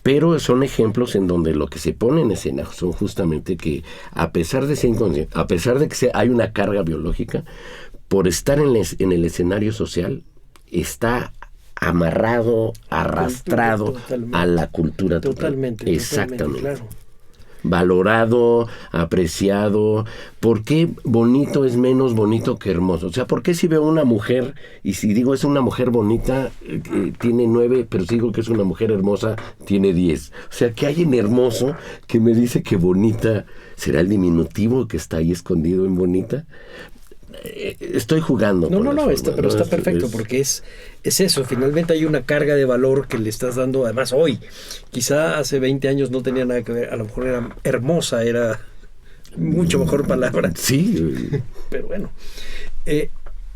[SPEAKER 4] Pero son ejemplos en donde lo que se pone en escena son justamente que, a pesar de ser inconsciente, a pesar de que hay una carga biológica, por estar en el escenario social, está amarrado, arrastrado a la cultura total.
[SPEAKER 3] Totalmente.
[SPEAKER 4] Exactamente.
[SPEAKER 3] Claro.
[SPEAKER 4] Valorado, apreciado. ¿Por qué bonito es menos bonito que hermoso? O sea, ¿por qué si veo una mujer y si digo es una mujer bonita, tiene 9, pero si digo que es una mujer hermosa, tiene 10? O sea, ¿qué hay en hermoso que me dice que bonita será el diminutivo que está ahí escondido en bonita? Estoy jugando.
[SPEAKER 3] Pero está perfecto, porque es eso. Finalmente hay una carga de valor que le estás dando, además hoy. Quizá hace 20 años no tenía nada que ver, a lo mejor era hermosa, era mucho mejor palabra.
[SPEAKER 4] Sí.
[SPEAKER 3] Pero bueno.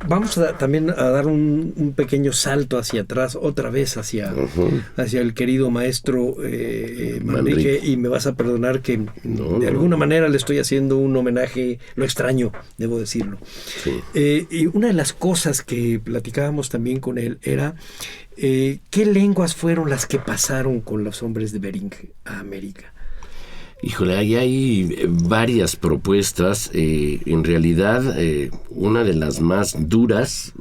[SPEAKER 3] Vamos también a dar un pequeño salto hacia atrás, otra vez hacia el querido maestro Manrique, y me vas a perdonar que de alguna manera le estoy haciendo un homenaje, lo extraño, debo decirlo. Sí. Y una de las cosas que platicábamos también con él era ¿qué lenguas fueron las que pasaron con los hombres de Bering a América?
[SPEAKER 4] Híjole, ahí hay varias propuestas. En realidad, una de las más duras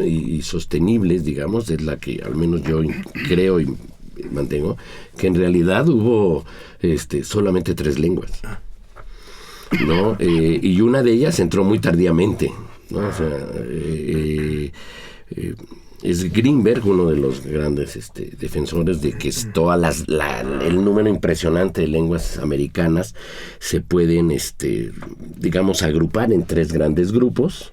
[SPEAKER 4] y sostenibles, digamos, es la que al menos yo creo y mantengo, que en realidad hubo solamente 3 lenguas, ¿no? Y una de ellas entró muy tardíamente, ¿no? O sea, es Greenberg, uno de los grandes defensores de que el número impresionante de lenguas americanas se pueden, digamos, agrupar en 3 grandes grupos,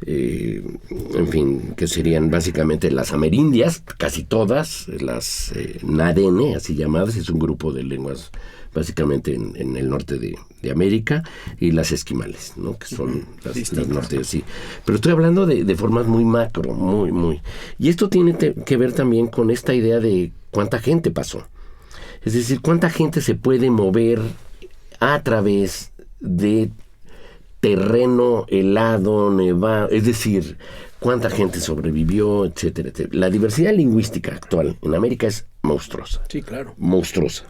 [SPEAKER 4] en fin, que serían básicamente las amerindias, casi todas, las Narene, así llamadas, es un grupo de lenguas básicamente en el norte de América, y las esquimales, ¿no? Que son las norte, sí. Pero estoy hablando de formas muy macro, muy. Y esto tiene que ver también con esta idea de cuánta gente pasó. Es decir, cuánta gente se puede mover a través de terreno helado, nevado, es decir, cuánta gente sobrevivió, etcétera, etcétera. La diversidad lingüística actual en América es monstruosa.
[SPEAKER 3] Sí, claro.
[SPEAKER 4] Monstruosa.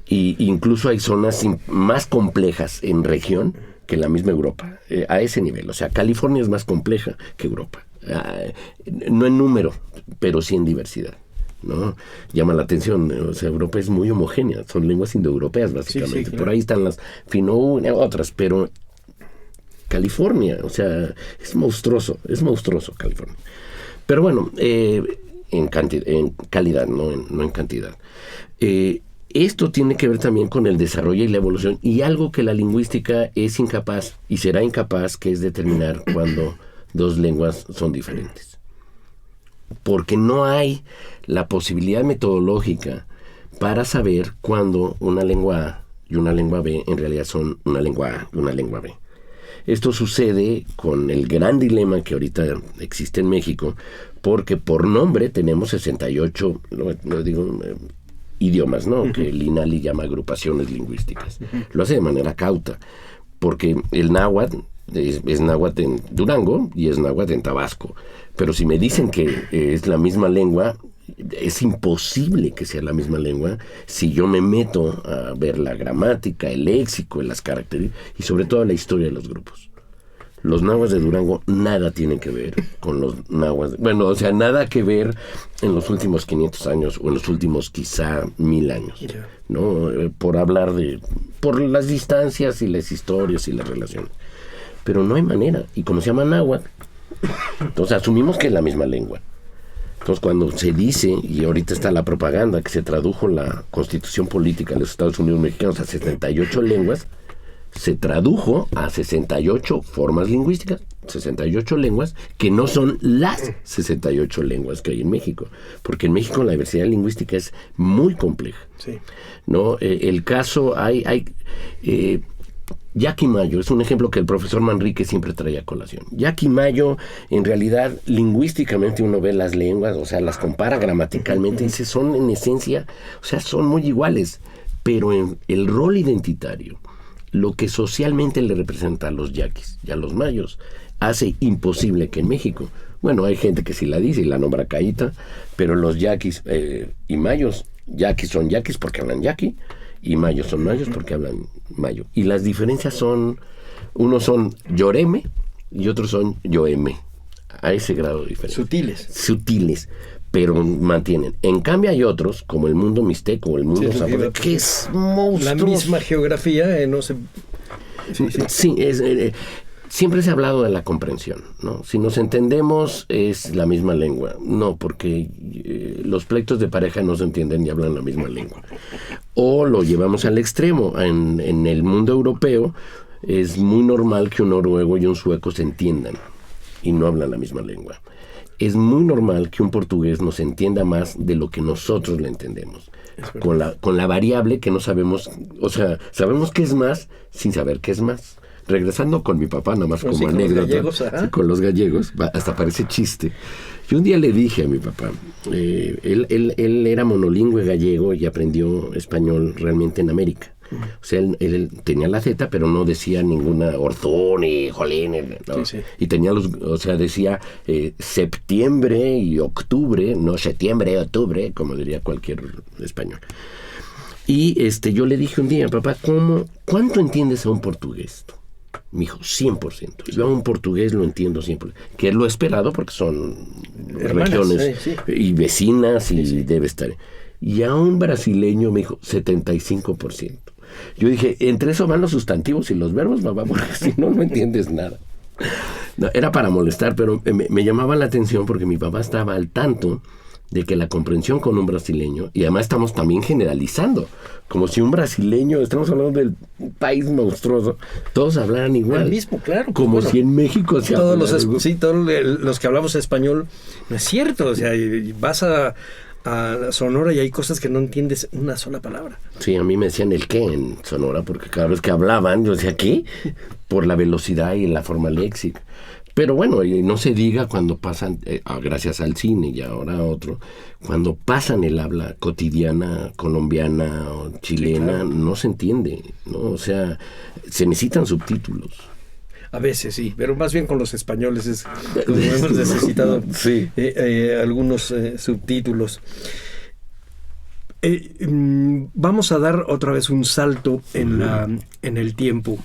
[SPEAKER 4] Y incluso hay zonas más complejas en región que la misma Europa, a ese nivel. O sea, California es más compleja que Europa. No en número, pero sí en diversidad, ¿no? Llama la atención, o sea, Europa es muy homogénea, son lenguas indoeuropeas básicamente. Sí, claro. Por ahí están las otras, pero California, o sea, es monstruoso California. Pero bueno, en calidad, no en cantidad. Esto tiene que ver también con el desarrollo y la evolución, y algo que la lingüística es incapaz y será incapaz, que es determinar cuando 2 lenguas son diferentes. Porque no hay la posibilidad metodológica para saber cuándo una lengua A y una lengua B en realidad son una lengua A y una lengua B. Esto sucede con el gran dilema que ahorita existe en México, porque por nombre tenemos 68, lo digo, idiomas, ¿no? Uh-huh. Que el INALI llama agrupaciones lingüísticas. Uh-huh. Lo hace de manera cauta, porque el náhuatl es náhuatl en Durango y es náhuatl en Tabasco. Pero si me dicen que es la misma lengua, es imposible que sea la misma lengua si yo me meto a ver la gramática, el léxico, las características y sobre todo la historia de los grupos. Los náhuatl de Durango nada tienen que ver con los náhuatl, nada que ver en los últimos 500 años o en los últimos quizá 1000 años, yeah. ¿No? Por las distancias y las historias y las relaciones. Pero no hay manera, y como se llama náhuatl, entonces asumimos que es la misma lengua. Entonces cuando se dice, y ahorita está la propaganda, que se tradujo la Constitución Política de los Estados Unidos Mexicanos a 78 lenguas, se tradujo a 68 formas lingüísticas, 68 lenguas, que no son las 68 lenguas que hay en México, porque en México la diversidad lingüística es muy compleja. Sí. ¿No? El caso Yaquimayo es un ejemplo que el profesor Manrique siempre trae a colación. Yaquimayo, en realidad, lingüísticamente uno ve las lenguas, o sea, las compara gramaticalmente y dice, son en esencia, o sea, son muy iguales, pero en el rol identitario, lo que socialmente le representa a los yaquis y a los mayos, hace imposible que en México, bueno, hay gente que sí la dice y la nombra caíta, pero los yaquis y mayos, yaquis son yaquis porque hablan yaqui, y mayos son mayos porque hablan mayo. Y las diferencias unos son yoreme y otros son yoeme, a ese grado de diferencia. Sutiles, pero mantienen. En cambio hay otros, como el mundo mixteco o el mundo zapotec, que es monstruoso.
[SPEAKER 3] La misma geografía, no se...
[SPEAKER 4] Sí, siempre se ha hablado de la comprensión, ¿no? Si nos entendemos, es la misma lengua. No, porque los pleitos de pareja no se entienden y hablan la misma lengua. O lo llevamos al extremo. En el mundo europeo es muy normal que un noruego y un sueco se entiendan y no hablan la misma lengua. Es muy normal que un portugués nos entienda más de lo que nosotros le entendemos. Con la variable que no sabemos, o sea, sabemos que es más sin saber qué es más. Regresando con mi papá, nada más como anécdota, con los gallegos, hasta parece chiste. Yo un día le dije a mi papá, él era monolingüe gallego y aprendió español realmente en América. O sea, él tenía la Z, pero no decía ninguna ortón ni jolín, ¿no? Sí. Y tenía decía septiembre y octubre, no septiembre, octubre, como diría cualquier español. Y yo le dije un día, papá, ¿cuánto entiendes a un portugués? Me dijo, 100%. Yo a un portugués lo entiendo 100%. Que es lo esperado porque son
[SPEAKER 3] hermanas,
[SPEAKER 4] regiones y vecinas y debe estar. Y a un brasileño me dijo, 75%. Yo dije, entre eso van los sustantivos y los verbos, papá, porque si no, no entiendes nada. No, era para molestar, pero me llamaba la atención porque mi papá estaba al tanto de que la comprensión con un brasileño, y además estamos también generalizando, como si un brasileño, estamos hablando del país monstruoso, todos hablaran igual.
[SPEAKER 3] El mismo, claro.
[SPEAKER 4] Como si en México se
[SPEAKER 3] todos
[SPEAKER 4] hablara
[SPEAKER 3] todos los que hablamos español, no es cierto, o sea, vas a Sonora y hay cosas que no entiendes una sola palabra.
[SPEAKER 4] Sí, a mí me decían el qué en Sonora, porque cada vez que hablaban, yo decía, ¿qué? Por la velocidad y la forma léxica. Pero bueno, y no se diga cuando pasan, gracias al cine y ahora a otro, cuando pasan el habla cotidiana colombiana o chilena, claro, no se entiende, ¿no? O sea, se necesitan subtítulos.
[SPEAKER 3] A veces sí, pero más bien con los españoles hemos necesitado
[SPEAKER 4] sí.
[SPEAKER 3] Algunos subtítulos. Vamos a dar otra vez un salto en el tiempo.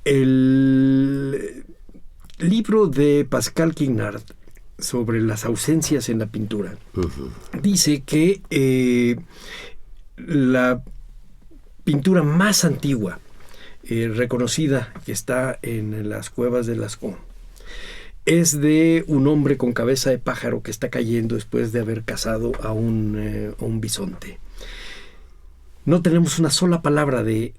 [SPEAKER 3] El libro de Pascal Quignard sobre las ausencias en la pintura dice que la pintura más antigua reconocida, que está en las cuevas de Lascaux, es de un hombre con cabeza de pájaro que está cayendo después de haber cazado a un bisonte. No tenemos una sola palabra de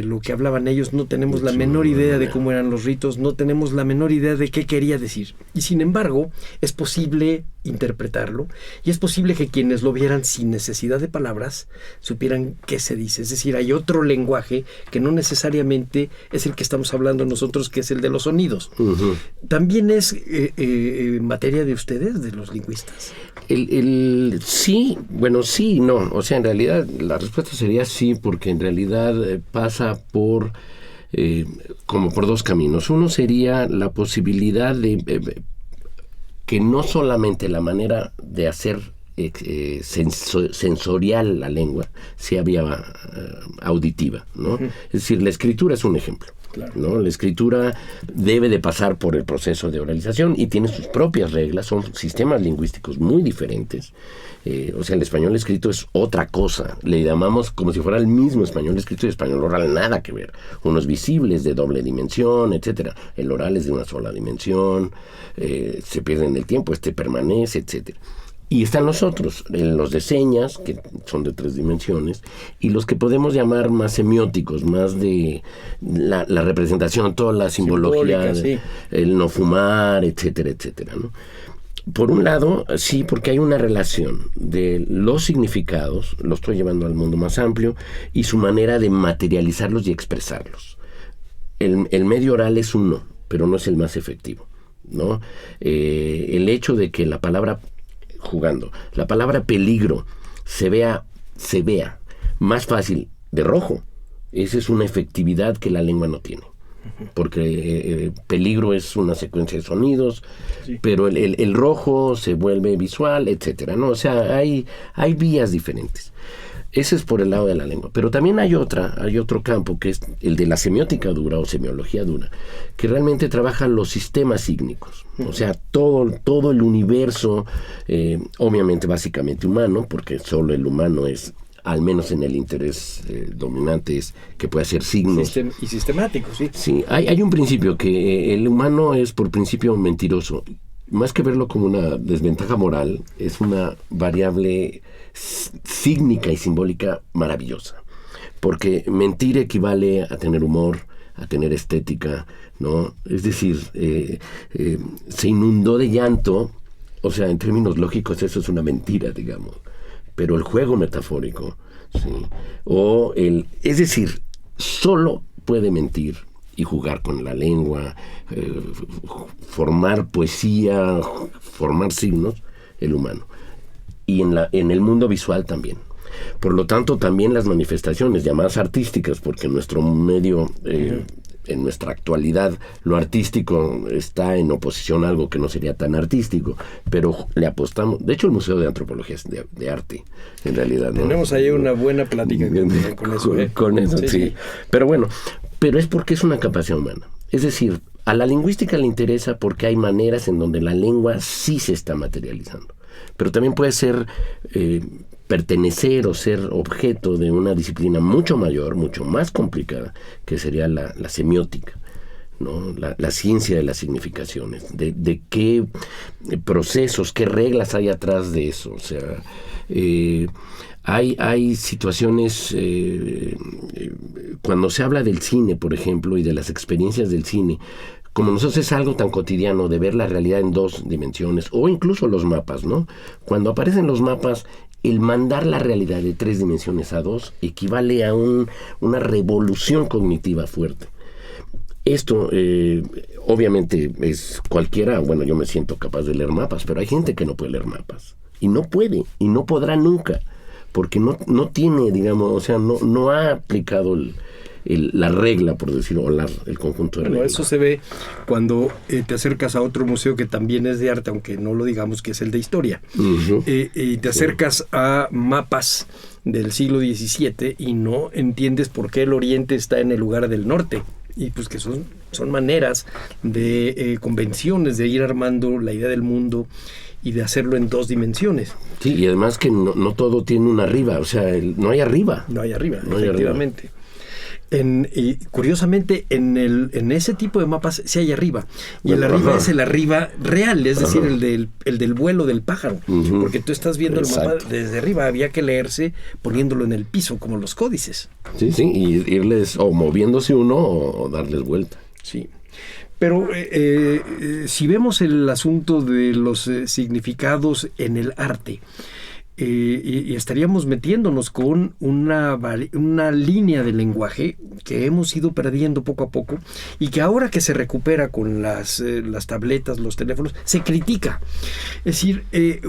[SPEAKER 3] lo que hablaban ellos, no tenemos la menor idea de cómo eran los ritos, no tenemos la menor idea de qué quería decir. Y sin embargo, es posible interpretarlo y es posible que quienes lo vieran sin necesidad de palabras supieran qué se dice. Es decir, hay otro lenguaje que no necesariamente es el que estamos hablando nosotros, que es el de los sonidos. ¿También es materia de ustedes, de los lingüistas?
[SPEAKER 4] Sí, bueno, sí y no. O sea, en realidad la respuesta sería sí, porque en realidad pasa por como por dos caminos. Uno sería la posibilidad de que no solamente la manera de hacer sensorial la lengua sea vía auditiva, ¿no? Es decir, la escritura es un ejemplo. Claro. ¿No? La escritura debe de pasar por el proceso de oralización y tiene sus propias reglas, son sistemas lingüísticos muy diferentes. O sea, el español escrito es otra cosa. Le llamamos como si fuera el mismo español escrito y español oral, nada que ver. Unos visibles de doble dimensión, etcétera. El oral es de una sola dimensión, se pierde en el tiempo, permanece, etcétera. Y están los otros, los de señas, que son de 3 dimensiones, y los que podemos llamar más semióticos, más de la representación, toda la simbología, sí, el no fumar, etcétera, etcétera, ¿no? Por un lado, sí, porque hay una relación de los significados, lo estoy llevando al mundo más amplio, y su manera de materializarlos y expresarlos. El medio oral es uno, pero no es el más efectivo, ¿no? El hecho de que la palabra peligro se vea más fácil de rojo, esa es una efectividad que la lengua no tiene, porque peligro es una secuencia de sonidos, sí, pero el rojo se vuelve visual, etcétera, ¿no? O sea, hay vías diferentes. Ese es por el lado de la lengua. Pero también hay otro campo, que es el de la semiótica dura o semiología dura, que realmente trabaja los sistemas sígnicos. O sea, todo el universo, obviamente básicamente humano, porque solo el humano es, al menos en el interés dominante, es que puede hacer signos.
[SPEAKER 3] Y sistemático, sí.
[SPEAKER 4] Sí, hay un principio, que el humano es por principio mentiroso. Más que verlo como una desventaja moral, es una variable sígnica y simbólica maravillosa. Porque mentir equivale a tener humor, a tener estética, ¿no? Es decir, se inundó de llanto, o sea, en términos lógicos eso es una mentira, digamos. Pero el juego metafórico, ¿sí? Es decir, solo puede mentir y jugar con la lengua, formar poesía, formar signos, el humano. Y en el mundo visual también. Por lo tanto, también las manifestaciones llamadas artísticas, porque nuestro medio en nuestra actualidad lo artístico está en oposición a algo que no sería tan artístico, pero le apostamos. De hecho, el Museo de Antropología es de arte, en realidad, ¿no?
[SPEAKER 3] Tenemos ahí una buena plática con eso.
[SPEAKER 4] Con eso, sí. Pero bueno, pero es porque es una capacidad humana. Es decir, a la lingüística le interesa porque hay maneras en donde la lengua sí se está materializando. Pero también puede ser pertenecer o ser objeto de una disciplina mucho mayor, mucho más complicada, que sería la semiótica, ¿no? La ciencia de las significaciones, de qué procesos, qué reglas hay atrás de eso. O sea, hay situaciones, cuando se habla del cine, por ejemplo, y de las experiencias del cine, como nosotros es algo tan cotidiano de ver la realidad en 2 dimensiones, o incluso los mapas, ¿no? Cuando aparecen los mapas, el mandar la realidad de 3 dimensiones a 2 equivale a una revolución cognitiva fuerte. Esto, obviamente, es cualquiera, bueno, yo me siento capaz de leer mapas, pero hay gente que no puede leer mapas. Y no puede, y no podrá nunca, porque no tiene, digamos, o sea, no ha aplicado la regla, por decirlo, el conjunto de reglas.
[SPEAKER 3] Eso se ve cuando te acercas a otro museo que también es de arte, aunque no lo digamos, que es el de historia.
[SPEAKER 4] Uh-huh.
[SPEAKER 3] Y te acercas a mapas del siglo XVII y no entiendes por qué el oriente está en el lugar del norte. Y pues que son maneras de convenciones de ir armando la idea del mundo y de hacerlo en 2 dimensiones.
[SPEAKER 4] Sí, y además que no todo tiene una arriba, o sea, no hay arriba.
[SPEAKER 3] No hay arriba, efectivamente. Y curiosamente, en ese tipo de mapas sí hay arriba. Y el arriba es el arriba real, es decir, el del vuelo del pájaro. Uh-huh. Porque tú estás viendo el mapa desde arriba. Había que leerse poniéndolo en el piso, como los códices.
[SPEAKER 4] Sí, y irles o moviéndose uno o darles vuelta.
[SPEAKER 3] Sí. Pero si vemos el asunto de los significados en el arte, y estaríamos metiéndonos con una línea de lenguaje que hemos ido perdiendo poco a poco y que ahora que se recupera con las tabletas, los teléfonos, se critica. Es decir,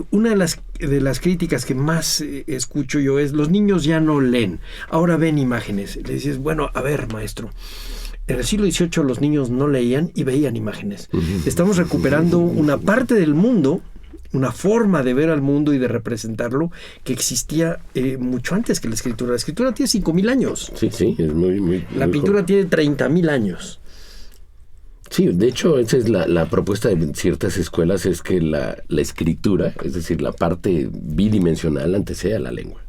[SPEAKER 3] una de las críticas que más escucho yo es: los niños ya no leen, ahora ven imágenes. Le dices, bueno, a ver, maestro, en el siglo XVIII los niños no leían y veían imágenes. Estamos recuperando una parte del mundo, una forma de ver al mundo y de representarlo que existía mucho antes que la escritura. La escritura tiene 5,000 años.
[SPEAKER 4] Sí, es muy
[SPEAKER 3] la pintura tiene 30,000 años.
[SPEAKER 4] Sí, de hecho, esa es la propuesta de ciertas escuelas, es que la escritura, es decir, la parte bidimensional, antecede a la lengua,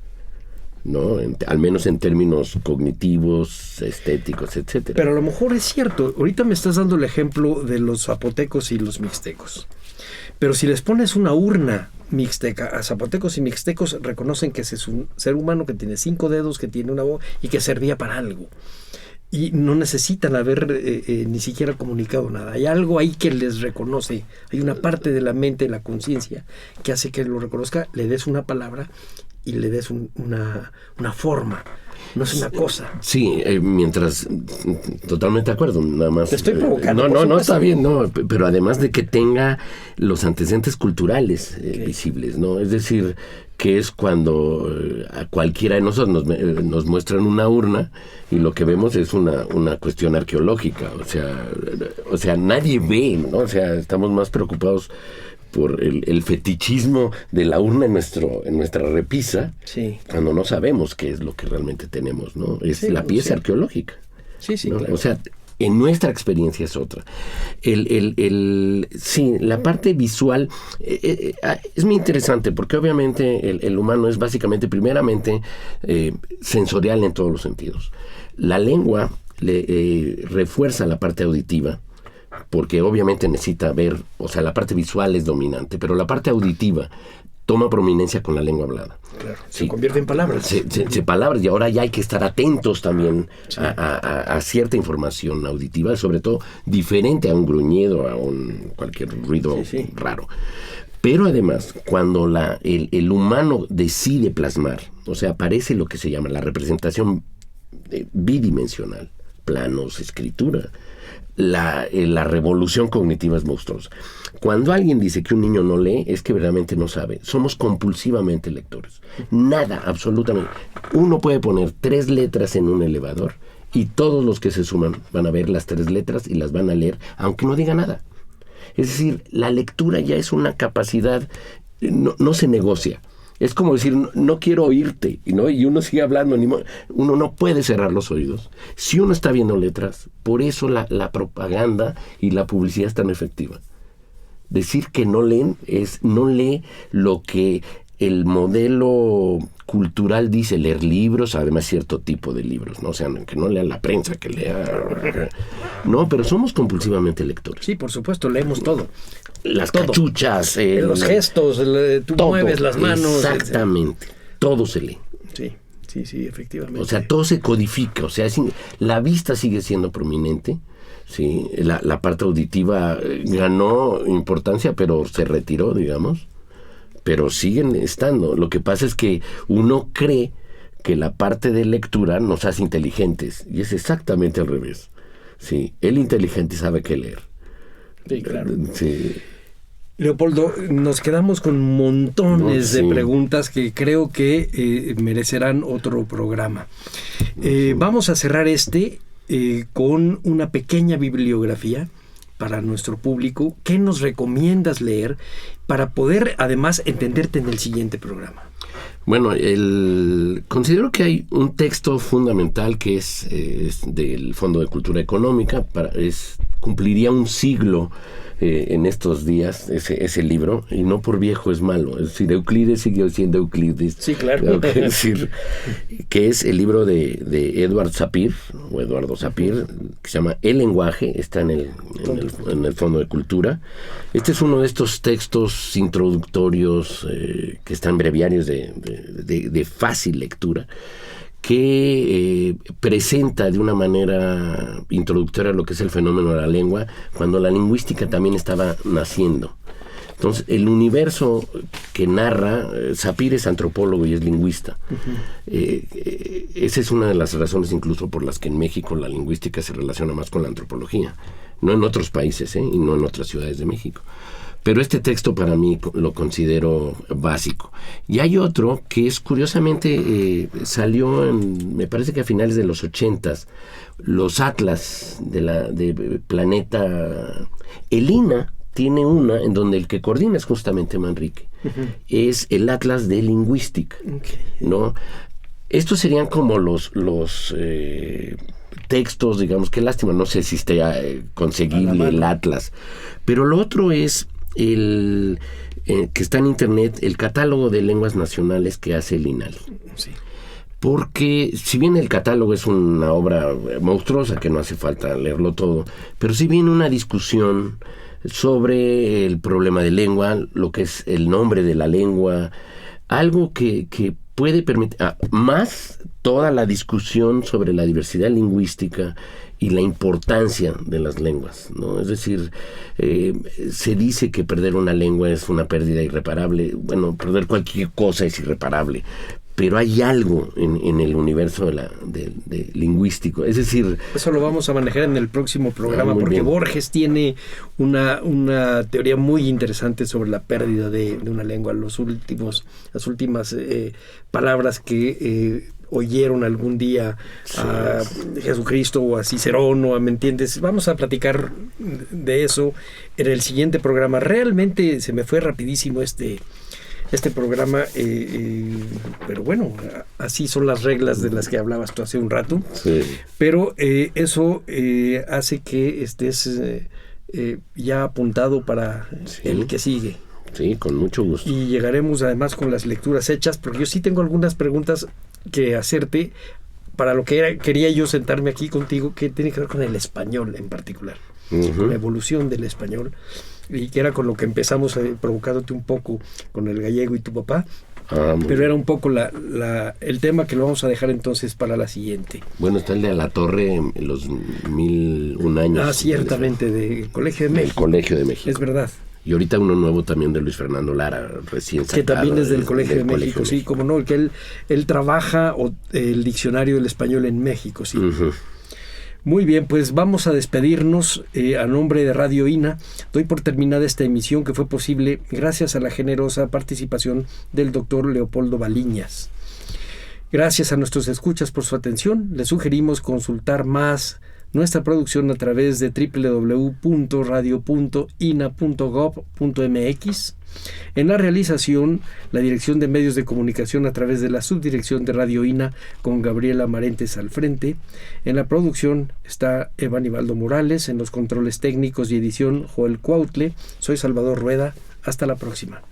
[SPEAKER 4] ¿no? Al menos en términos cognitivos, estéticos, etcétera.
[SPEAKER 3] Pero a lo mejor es cierto. Ahorita me estás dando el ejemplo de los zapotecos y los mixtecos. Pero si les pones una urna mixteca, a zapotecos y mixtecos reconocen que ese es un ser humano que tiene 5 dedos, que tiene una voz y que servía para algo. Y no necesitan haber ni siquiera comunicado nada. Hay algo ahí que les reconoce. Hay una parte de la mente, la conciencia, que hace que lo reconozca, le des una palabra y le des una forma. No es una cosa.
[SPEAKER 4] Sí, mientras... Totalmente de acuerdo, nada más...
[SPEAKER 3] Te estoy provocando.
[SPEAKER 4] No, está bien, no, pero además de que tenga los antecedentes culturales visibles, ¿no? Es decir, que es cuando a cualquiera de nosotros nos muestran una urna y lo que vemos es una cuestión arqueológica. O sea, nadie ve, ¿no? O sea, estamos más preocupados por el fetichismo de la urna en nuestra repisa,
[SPEAKER 3] sí,
[SPEAKER 4] cuando no sabemos qué es lo que realmente tenemos, ¿no? Es la pieza arqueológica.
[SPEAKER 3] Sí,
[SPEAKER 4] ¿no?
[SPEAKER 3] claro.
[SPEAKER 4] O sea, en nuestra experiencia es otra. Sí, la parte visual es muy interesante porque obviamente el humano es básicamente, primeramente, sensorial en todos los sentidos. La lengua refuerza la parte auditiva, porque obviamente necesita ver, o sea, la parte visual es dominante, pero la parte auditiva toma prominencia con la lengua hablada.
[SPEAKER 3] Claro, se convierte en palabras.
[SPEAKER 4] Se palabras, y ahora ya hay que estar atentos también a cierta información auditiva, sobre todo diferente a un gruñido, a cualquier ruido raro. Pero además, cuando el humano decide plasmar, o sea, aparece lo que se llama la representación bidimensional, planos, escritura, la revolución cognitiva es monstruosa. Cuando alguien dice que un niño no lee, es que verdaderamente no sabe. Somos compulsivamente lectores. Nada, absolutamente. Uno puede poner 3 letras en un elevador Y todos los que se suman van a ver las 3 letras y las van a leer, aunque no diga nada. Es decir, la lectura ya es una capacidad, no se negocia. Es como decir, no quiero oírte, ¿no? Y uno sigue hablando, uno no puede cerrar los oídos. Si uno está viendo letras, por eso la propaganda y la publicidad es tan efectiva. Decir que no leen no lee lo que el modelo cultural dice, leer libros, además cierto tipo de libros, ¿no? O sea, que no lean la prensa, que lea... No, pero somos compulsivamente lectores.
[SPEAKER 3] Sí, por supuesto, leemos todo.
[SPEAKER 4] Las cachuchas,
[SPEAKER 3] los gestos, tú
[SPEAKER 4] todo,
[SPEAKER 3] mueves las manos.
[SPEAKER 4] Exactamente, todo se lee.
[SPEAKER 3] Sí, efectivamente.
[SPEAKER 4] O sea, todo se codifica, o sea, la vista sigue siendo prominente, sí, la parte auditiva ganó importancia, pero se retiró, digamos, pero siguen estando. Lo que pasa es que uno cree que la parte de lectura nos hace inteligentes, y es exactamente al revés. Sí, el inteligente sabe qué leer.
[SPEAKER 3] Sí, claro.
[SPEAKER 4] Sí.
[SPEAKER 3] Leopoldo, nos quedamos con montones de preguntas que creo que merecerán otro programa. Vamos a cerrar con una pequeña bibliografía para nuestro público. ¿Qué nos recomiendas leer para poder además entenderte en el siguiente programa?
[SPEAKER 4] Bueno, considero que hay un texto fundamental que es del Fondo de Cultura Económica, cumpliría un siglo en estos días ese libro, y no por viejo es malo, es decir, Euclides siguió siendo Euclides. Sí, claro. Es decir, que es el libro de Eduardo Sapir, que se llama El lenguaje, está en el Fondo de Cultura. Este es uno de estos textos introductorios que están breviarios de fácil lectura, que presenta de una manera introductoria lo que es el fenómeno de la lengua, cuando la lingüística también estaba naciendo. Entonces, el universo que narra, Sapir es antropólogo y es lingüista. Esa es una de las razones incluso por las que en México la lingüística se relaciona más con la antropología, no en otros países, y no en otras ciudades de México. Pero este texto para mí lo considero básico. Y hay otro que es curiosamente, salió me parece que a finales de los 80s, los atlas de planeta. El INA tiene una en donde el que coordina es justamente Manrique. Es el atlas de lingüística, ¿no? Estos serían como los textos, digamos, qué lástima, no sé si esté conseguible el atlas. Pero lo otro es que está en internet, el catálogo de lenguas nacionales que hace el INALI. Sí. Porque si bien el catálogo es una obra monstruosa que no hace falta leerlo todo, pero sí viene una discusión sobre el problema de lengua, lo que es el nombre de la lengua, algo que puede permitir, más toda la discusión sobre la diversidad lingüística y la importancia de las lenguas, ¿no? Es decir, se dice que perder una lengua es una pérdida irreparable. Bueno, perder cualquier cosa es irreparable, pero hay algo en el universo de lingüístico. Es decir... Eso
[SPEAKER 3] lo vamos a manejar en el próximo programa, porque bien. Borges tiene una teoría muy interesante sobre la pérdida de una lengua. Las últimas palabras que oyeron algún día a Jesucristo o a Cicerón, ¿me entiendes? Vamos a platicar de eso en el siguiente programa. Realmente se me fue rapidísimo este programa, pero bueno, así son las reglas de las que hablabas tú hace un rato. Sí. Pero eso hace que estés ya apuntado para el que sigue.
[SPEAKER 4] Sí, con mucho gusto.
[SPEAKER 3] Y llegaremos además con las lecturas hechas, porque yo sí tengo algunas preguntas que hacerte para lo que quería yo sentarme aquí contigo, que tiene que ver con el español en particular, con la evolución del español, y que era con lo que empezamos provocándote un poco con el gallego y tu papá, pero era un poco el tema que lo vamos a dejar entonces para la siguiente.
[SPEAKER 4] Bueno, está el de La Torre, los 1001 años.
[SPEAKER 3] Ciertamente, del Colegio de México.
[SPEAKER 4] Del Colegio de México.
[SPEAKER 3] Es verdad.
[SPEAKER 4] Y ahorita uno nuevo también de Luis Fernando Lara, recién sacado.
[SPEAKER 3] Que también es del Colegio de México, sí, como no, que él trabaja el diccionario del español en México, sí. Muy bien, pues vamos a despedirnos a nombre de Radio INA. Doy por terminada esta emisión que fue posible gracias a la generosa participación del doctor Leopoldo Baliñas. Gracias a nuestros escuchas por su atención. Les sugerimos consultar más nuestra producción a través de www.radio.ina.gov.mx. En la realización, la Dirección de Medios de Comunicación a través de la Subdirección de Radio INA con Gabriela Marentes al frente. En la producción está Eva Nivaldo Morales, en los controles técnicos y edición Joel Cuautle. Soy Salvador Rueda. Hasta la próxima.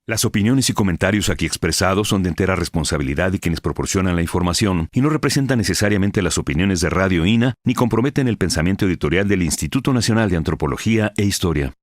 [SPEAKER 1] Las opiniones y comentarios aquí expresados son de entera responsabilidad de quienes proporcionan la información y no representan necesariamente las opiniones de Radio INA ni comprometen el pensamiento editorial del Instituto Nacional de Antropología e Historia.